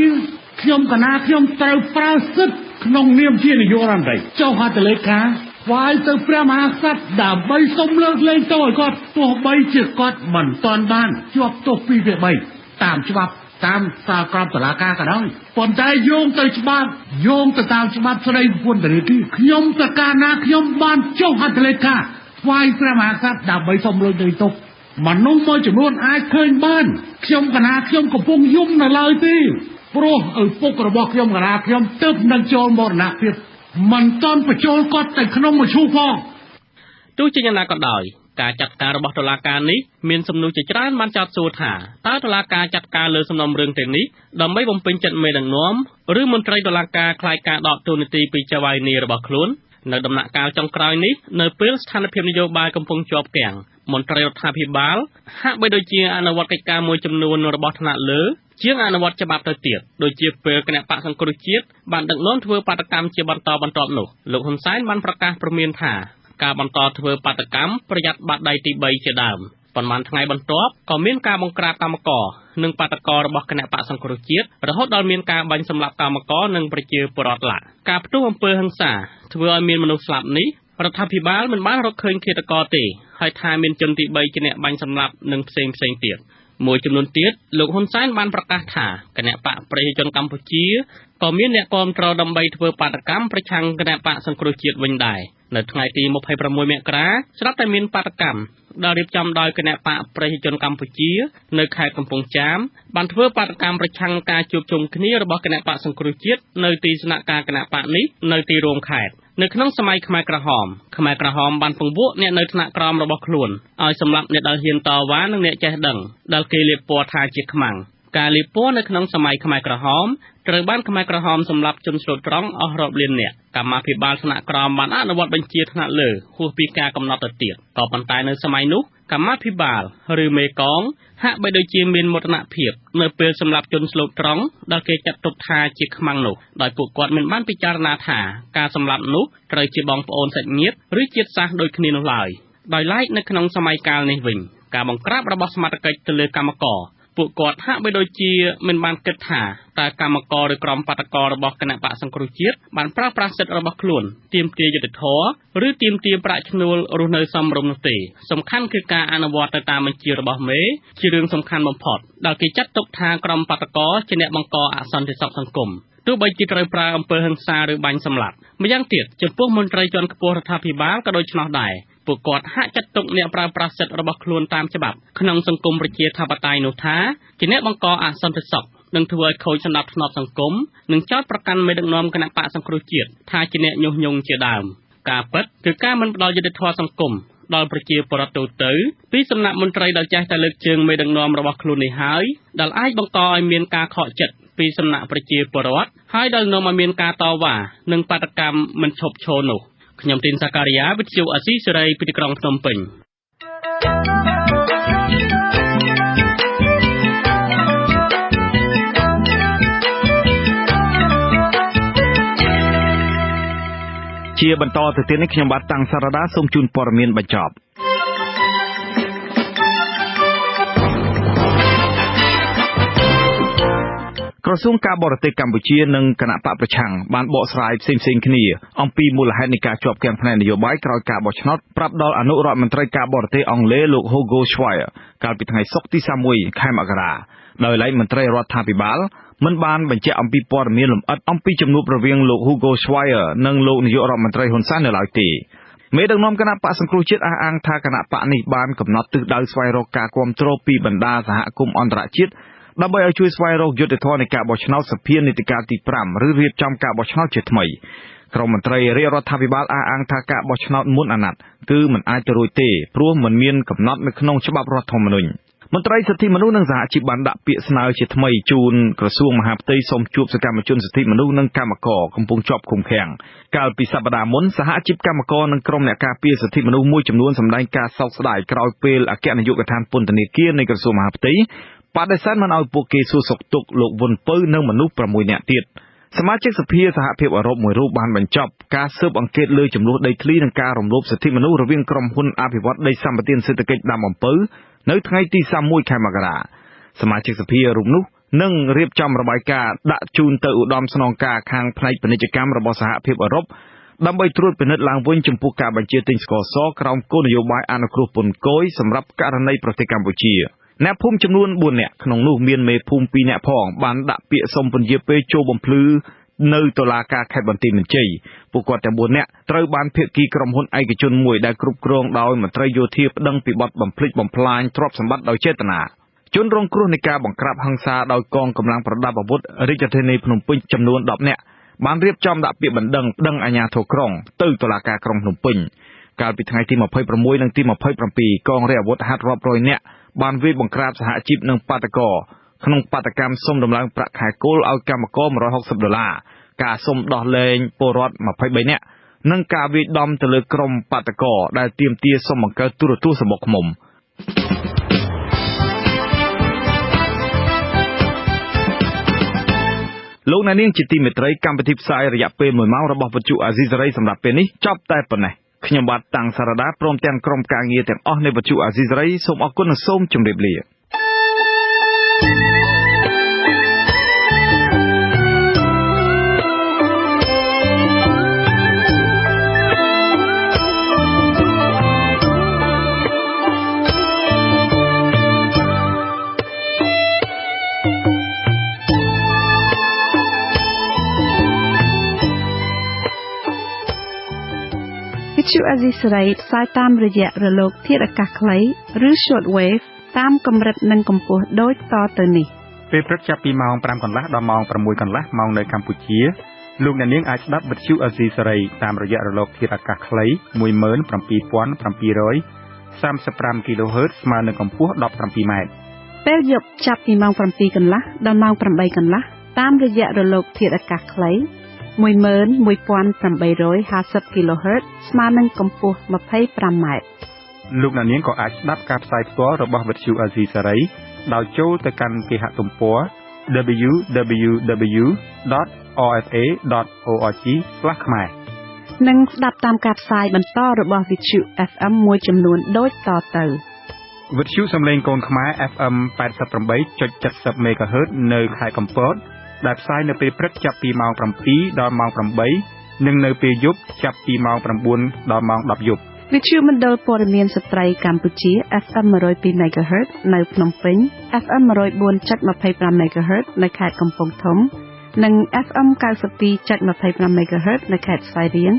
ខ្ញុំកណាខ្ញុំត្រូវប្រើសិទ្ធិក្នុងនាមជានាយករដ្ឋមន្ត្រីចុះហត្ថលេខាថ្វាយទៅព្រះមហាក្សត្រដើម្បីសូមលើកលែងទោសឲ្យគាត់ទោះបីជាគាត់មិនទាន់បានជាប់ទោស2ពី3តាមច្បាប់តាមសារក្រមតុលាការក៏ដោយប៉ុន្តែយោងទៅច្បាប់យោងទៅតាមច្បាប់ស្តីពន្ធនាគារខ្ញុំតើកាលណាខ្ញុំបានចុះហត្ថលេខាថ្វាយព្រះមហាក្សត្រដើម្បីសូមលើកលែងទោសមនុស្សមួយចំនួនអាចឃើញបានខ្ញុំកណាខ្ញុំកំពុងយំនៅឡើយទេព្រោះឪពុករបស់ខ្ញុំកណាខ្ញុំទើបនឹងចូលមរណភាពមិនទាន់បញ្ចូលគាត់ទៅក្នុងមឈូសផងទោះជាយ៉ាងណាក៏ដោយការចាត់ការរបស់តុលាការនេះមានសំណួរជាច្រើនបានចោទសួរថាតើតុលាការចាត់ការលើសំណុំរឿងទាំងនេះដើម្បីបំពេញចិត្តមេដឹកនាំឬមន្ត្រីតុលាការខ្លាចការដកតួនាទីពីចៅហ្វាយនីរបស់ខ្លួននៅដំណាក់កាលចុងក្រោយនេះនៅពេលស្ថានភាពនយោបាយកំពុងជាប់គាំងមន្ត្រីរដ្ឋាភិបាលហាក់បីដូចជាអនុវត្តកិច្ចការមួយចំនួនរបស់ថ្នាក់លើជាងអនុវត្តច្បាប់ទៅទៀតដូចជាពេលគណៈបក្សសង្គ្រោះជាតិបានដឹកនាំធ្វើបាតកម្មជាបន្តបន្ទាប់នោះលោកហ៊ុនសែនបានប្រកាសព្រមានថាការបន្តធ្វើបាតកម្មប្រយ័ត្នបាត់ដៃទី3ជាដើមប៉ុន្មានថ្ងៃបន្ទាប់ក៏មានការបង្ក្រាបកម្មករនិងបាតកររបស់គណៈបក្សសង្គ្រោះជាតិរហូតដល់មានការបាញ់សម្លាប់កម្មករនិងប្រជាពលរដ្ឋឡាការផ្ទុះអំពើហិង្សាធ្វើឲ្យមានមនុស្សស្លាប់នេះរដ្ឋាភិបាលមិនបានរកឃើញឃាតករទេហើយថាមានជនទី3ជាអ្នកបាញ់សម្លាប់និងផ្សេងទៀតមួយចំនួនទៀតលោកហ៊ុនសែនបានប្រកាសថាគណៈបកប្រជាជនកម្ពុជាក៏មានអ្នកគាំទ្រដើម្បីធ្វើបាតកម្មប្រឆាំងគណៈបកសង្គ្រោះជាតិវិញដែរនៅថ្ងៃទី26មករាស្រាប់តែមានបាតកម្មដែលរៀបចំដោយគណៈបកប្រជាជនកម្ពុជានៅខេត្តកំពង់ចាមបានធ្វើបាតកម្មប្រឆាំងការជួបជុំគ្នារបស់គណៈបកសង្គ្រោះជាតិនៅទីស្នាក់ការគណៈបកនេះនៅទីរួមខេត្តនៅក្នុងសម័យខ្មែរក្រហមបានពង្វក់អ្នកនៅថ្នាក់ក្រោមរបស់ខ្លួនឲ្យសម្លាប់អ្នកដែលហ៊ានតវ៉ានិងអ្នកចេះដឹងដែលគេលាបពណ៌ថាជាខ្មាំងការលាបពណ៌នៅក្នុងសម័យខ្មែរក្រហមត្រូវបានខ្មែរក្រហមសម្លាប់ជនស្លូតត្រង់អស់រាប់លាននាក់កម្មាភិបាលថ្នាក់ក្រោមបានអនុវត្តបញ្ជាថ្នាក់លើហួសពីការកំណត់ទៅទៀតក៏ប៉ុន្តែនៅសម័យនោះកម្មាភិបាលឬមេកងហាក់បីដូចជាមានមោទនភាពនៅពេលសម្លាប់ជនស្លូតត្រង់ដែលគេចាត់ទុកថាជាខ្មាំងនោះដោយពួកគាត់មិនបានពិចារណាថាការសម្លាប់នោះត្រូវជាបងប្អូនសាច់ញាតិឬជាតិសាសន៍ដូចគ្នានោះឡើយដោយឡែកនៅក្នុងសម័យកាលនេះវិញការបង្ក្រាបរបស់សមត្ថកិច្ចទៅលើកម្មករ ពួកគាត់ហាក់បីដូចជាមិនបានគិតថាតើកម្មករឬក្រុមបាតកោរបស់គណៈបកសង្គ្រោះជាតិបានប្រើប្រាស់សិទ្ធិរបស់ខ្លួនទាមទារយុត្តិធម៌ឬទាមទារប្រាក់ឈ្នួលរស់នៅសមរម្យនោះទេសំខាន់គឺការអនុវត្តទៅតាមបញ្ជារបស់មេជារឿងសំខាន់បំផុតដែលគេចាត់ទុកថាក្រុមបាតកោជាអ្នកបង្កអសន្តិសុខសង្គមទោះបីជាត្រូវប្រើអំពើហិង្សាឬបាញ់សម្លាប់ម្យ៉ាងទៀតចំពោះមន្ត្រីជាន់ខ្ពស់រដ្ឋាភិបាលក៏ដូច្នោះដែរពួកគាត់ហាក់ចាត់ទុកអ្នកប្រើប្រាស់សិទ្ធិរបស់ខ្លួនតាមច្បាប់ក្នុងសង្គមប្រជាធិបតេយ្យនោះថាជាអ្នកបង្កអសន្តិសុខនឹងធ្វើឲ្យខូចសណ្ដាប់ធ្នាប់សង្គមនិងចោទប្រកាន់មេដឹកនាំគណៈបកសង្គ្រោះជាតិថាជាអ្នកញុះញង់ជាដើមការពិតគឺការមិនផ្ដល់យុត្តិធម៌សង្គមដល់ប្រជាពលរដ្ឋទូទៅពីសំណាក់មន្ត្រីដែលចេះតែលើកជើងមេដឹកនាំរបស់ខ្លួននេះហើយដែលអាចបង្កឲ្យមានការខកចិត្តពីសំណាក់ប្រជាពលរដ្ឋហើយដែលនាំឲ្យមានការតវ៉ានិងបាតកម្មមិនឈប់ឈរនោះខ្ញុំទីនសាការីយ៉ាវិទ្យុអាស៊ីសេរីពីទីក្រុងភ្នំពេញជាបន្តទៅទៀតនេះខ្ញុំបាទតាំងសារ៉ាដាសូមជូនព័ត៌មានបញ្ចប់ក្រសួងការបរទេសកម្ពុជានិងគណៈបកប្រឆាំងបានបកស្រាយផ្សេងៗគ្នាអំពីមូលហេតុនៃការជាប់គាំងផ្នែកនយោបាយក្រោយការបោះឆ្នោតប្រាប់ដល់អនុរដ្ឋមន្ត្រីការបរទេសអង់គ្លេសលោក Hugo Schweier កាលពីថ្ងៃសុក្រទី31ខែមករាដោយឡែកមន្ត្រីរដ្ឋាភិបាលមិនបានបញ្ជាក់អំពីព័ត៌មានលម្អិតអំពីជំនួបរវាងលោក Hugo Schweier និងលោកនាយករដ្ឋមន្ត្រីហ៊ុនសែននៅឡើយទេមេដឹកនាំគណៈបកសង្គ្រោះជាតិអះអាងថាគណៈបកនេះបានកំណត់ទិសដៅស្វែងរកការគាំទ្រពីបណ្ដាសហគមន៍អន្តរជាតិដើម្បីឲ្យជួយស្វែងរកយុត្តិធម៌នៃការបោះឆ្នោតសភានីតិកាលទី5ឬរៀបចំការបោះឆ្នោតជាថ្មីក្រុមមន្ត្រីរាជរដ្ឋាភិបាលអះអាងថាការបោះឆ្នោតមុនអាណត្តិគឺមិនអាចទៅរួចទេព្រោះមិនមានកំណត់នៅក្នុងច្បាប់រដ្ឋធម្មនុញ្ញមន្ត្រីសិទ្ធិមនុស្សនិងសហជីពបានដាក់ពាក្យស្នើជាថ្មីជូនក្រសួងមហាផ្ទៃសូមជួបសកម្មជនសិទ្ធិមនុស្សនិងកម្មករកំពុងជាប់ឃុំឃាំងកាលពីសប្តាហ៍មុនសហជីពកម្មករនិងក្រុមអ្នកការពារសិទ្ធិមនុស្សមួយចំនួនសម្ដែងការសោកស្ដាយក្រោយពេលអគ្គនាយកដ្ឋានពន្ធនាគារនៃក្រសួងមហាផ្ទៃបដិសេធមិនឲ្យពួកគេសួរសុខទុក្ខលោកវុនពៅនិងមនុស្ស6នាក់ទៀតសមាជិកសភាសហភាពអឺរ៉ុបមួយរូបបានបញ្ចប់ការស៊ើបអង្កេតលើចំនួនដីធ្លីនិងការរំលោភសិទ្ធិមនុស្សរវាងក្រុមហ៊ុនអភិវឌ្ឍដីសម្បត្តិសេដ្ឋកិច្ចដាំអំពៅនៅថ្ងៃទី31ខែមករាសមាជិកសភារូបនោះនឹងរៀបចំរបាយការណ៍ដាក់ជូនទៅឧត្តមស្នងការខាងផ្នែកពាណិជ្ជកម្មរបស់សហភាពអឺរ៉ុបដើម្បីត្រួតពិនិត្យឡើងវិញចំពោះការបញ្ជាទិញស្ករសក្រោមគោលនយោបាយអនុគ្រោះពន្ធគយសម្រាប់ករណីប្រទេសកម្ពុជាអ្នកភូមិចំនួន4នាក់ក្នុងនោះមានមេភូមិ2នាក់ផងបានដាក់ពាក្យសុំពន្យាពេលចូលបំភ្លឺនៅតុលាការខេត្តបន្ទាយមានជ័យពួកគាត់ទាំង4នាក់ត្រូវបានភាគីក្រុមហ៊ុនឯកជនមួយដែលគ្រប់គ្រងដោយមន្ត្រីយោធាប្តឹងពីបទបំផ្លិចបំផ្លាញទ្រព្យសម្បត្តិដោយចេតនាជនរងគ្រោះនៃការបង្ក្រាបហិង្សាដោយកងកម្លាំងប្រដាប់អាវុធរាជធានីភ្នំពេញចំនួន10នាក់បានរៀបចំដាក់ពាក្យបណ្ដឹងប្តឹងអាជ្ញាធរក្រុងទៅតុលាការក្រុងភ្នំពេញកាលពីថ្ងៃទី26និងទី27កងរាជអាវុធហត្ថរាប់រយនាក់បានវាយបង្ក្រាបសហជីពនិងបាតកោក្នុងបាតកម្មសុំដំឡើងប្រាក់ខែគោលឲ្យកម្មករ$160ការសុំដោះលែងពលរដ្ឋ23នាក់និងការវាយដំទៅលើក្រុមបាតកោដែលទាមទារសុំបង្កើតទូរទស្សន៍សំបុកឃ្មុំលោកអ្នកនាងជាទីមេត្រីកម្មវិធីផ្សាយរយៈពេល1ម៉ោងរបស់វិទ្យុអាស៊ីសេរីសម្រាប់ពេលនេះចប់តែប៉ុណ្ណេះខ្ញុំបាទតាំងសារ៉ាដាព្រមទាំងក្រុមការងារទាំងអស់នៃវិទ្យុអាស៊ីសេរីសូមអរគុណនិងសូមជម្រាបលាវិទ្យុអាស៊ីសេរីផ្សាយតាមរយៈរលកធាតុអាកាសខ្លីឬ Shortwave តាមកម្រិតនិងកម្ពស់ដូចតទៅនេះពេលព្រឹកចាប់ពីម៉ោង 5 កន្លះដល់ម៉ោង 6 កន្លះម៉ោងនៅកម្ពុជាលោកអ្នកនាងអាចស្ដាប់វិទ្យុអាស៊ីសេរីតាមរយៈរលកធាតុអាកាសខ្លី 17735 kHz ស្មើនឹងកម្ពស់ 17 ម៉ែត្រពេលយប់ចាប់ពីម៉ោង 7 កន្លះដល់ម៉ោង 8 កន្លះតាមរយៈរលកធាតុអាកាសខ្លី 11850 kHz ស្មើនឹងកម្ពស់ 25 ម៉ែត្រលោកអ្នកនាងក៏អាចស្ដាប់ការផ្សាយផ្ទាល់របស់វិទ្យុអាស៊ីសេរីដោយចូលទៅកាន់គេហទំព័រ www.rfa.org/ ខ្មែរនិងស្ដាប់តាមការផ្សាយបន្តរបស់វិទ្យុ FM មួយចំនួនដូចតទៅ វិទ្យុសំឡេងកូនខ្មែរ FM 88.70 MHz នៅខេត្តកំពតដែលផ្សាយនៅពេលព្រឹកចាប់ពីម៉ោង 7 ដល់ម៉ោង 8 និងនៅពេលយប់ចាប់ពីម៉ោង 9 ដល់ម៉ោង 10 យប់វិទ្យុមណ្ឌលព័ត៌មានស្ត្រីកម្ពុជា FM 102 MHz នៅភ្នំពេញ FM 104.25 MHz នៅខេត្តកំពង់ធំនិង FM 92.25 MHz នៅខេត្តស្វាយរៀង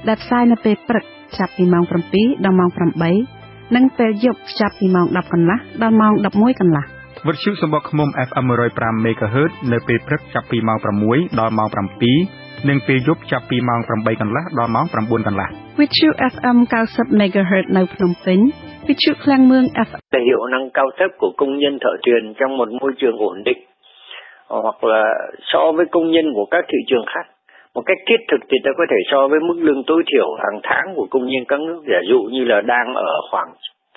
ដែលផ្សាយនៅពេលព្រឹកចាប់ពីម៉ោង 7 ដល់ម៉ោង 8 និងពេលយប់ចាប់ពីម៉ោង 10 កន្លះដល់ម៉ោង 11 កន្លះវិទ្យុសំបុកឃ្មុំ FM 105 MHz នៅពេលព្រឹកចាប់ពីម៉ោង 6 ដល់ម៉ោង 7 និងពេលយប់ចាប់ពីម៉ោង 8 កន្លះដល់ម៉ោង 9 កន្លះវិទ្យុ FM 90 MHz នៅភ្នំពេញវិទ្យុឃ្លាំងមឿង FM hiệu năng cao thấp của công nhân thợ thuyền trong một môi trường ổn định hoặc là so với công nhân của các thị trường khác. Một cách thiết thực thì ta có thể so với mức lương tối thiểu hàng tháng của công nhân các nước, giả dụ như là đang ở khoảng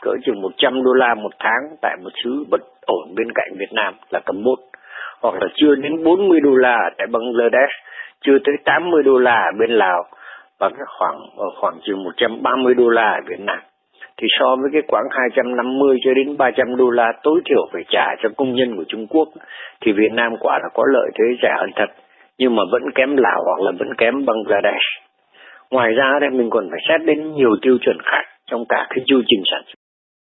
cỡ chừng $100 một tháng tại một xứ bất ổn bên cạnh Việt Nam là Campuchia, hoặc là chưa đến $40 tại Bangladesh, chưa tới $80 ở bên Lào và khoảng chừng $130 ở Việt Nam. Thì so với cái khoảng 250 cho đến $300 tối thiểu phải trả cho công nhân của Trung Quốc thì Việt Nam quả là có lợi thế rẻ hơn thật, nhưng mà vẫn kém Lào hoặc là vẫn kém Bangladesh. Ngoài ra đây mình còn phải xét đến nhiều tiêu chuẩn khác trong cả cái chu trình sản xuất.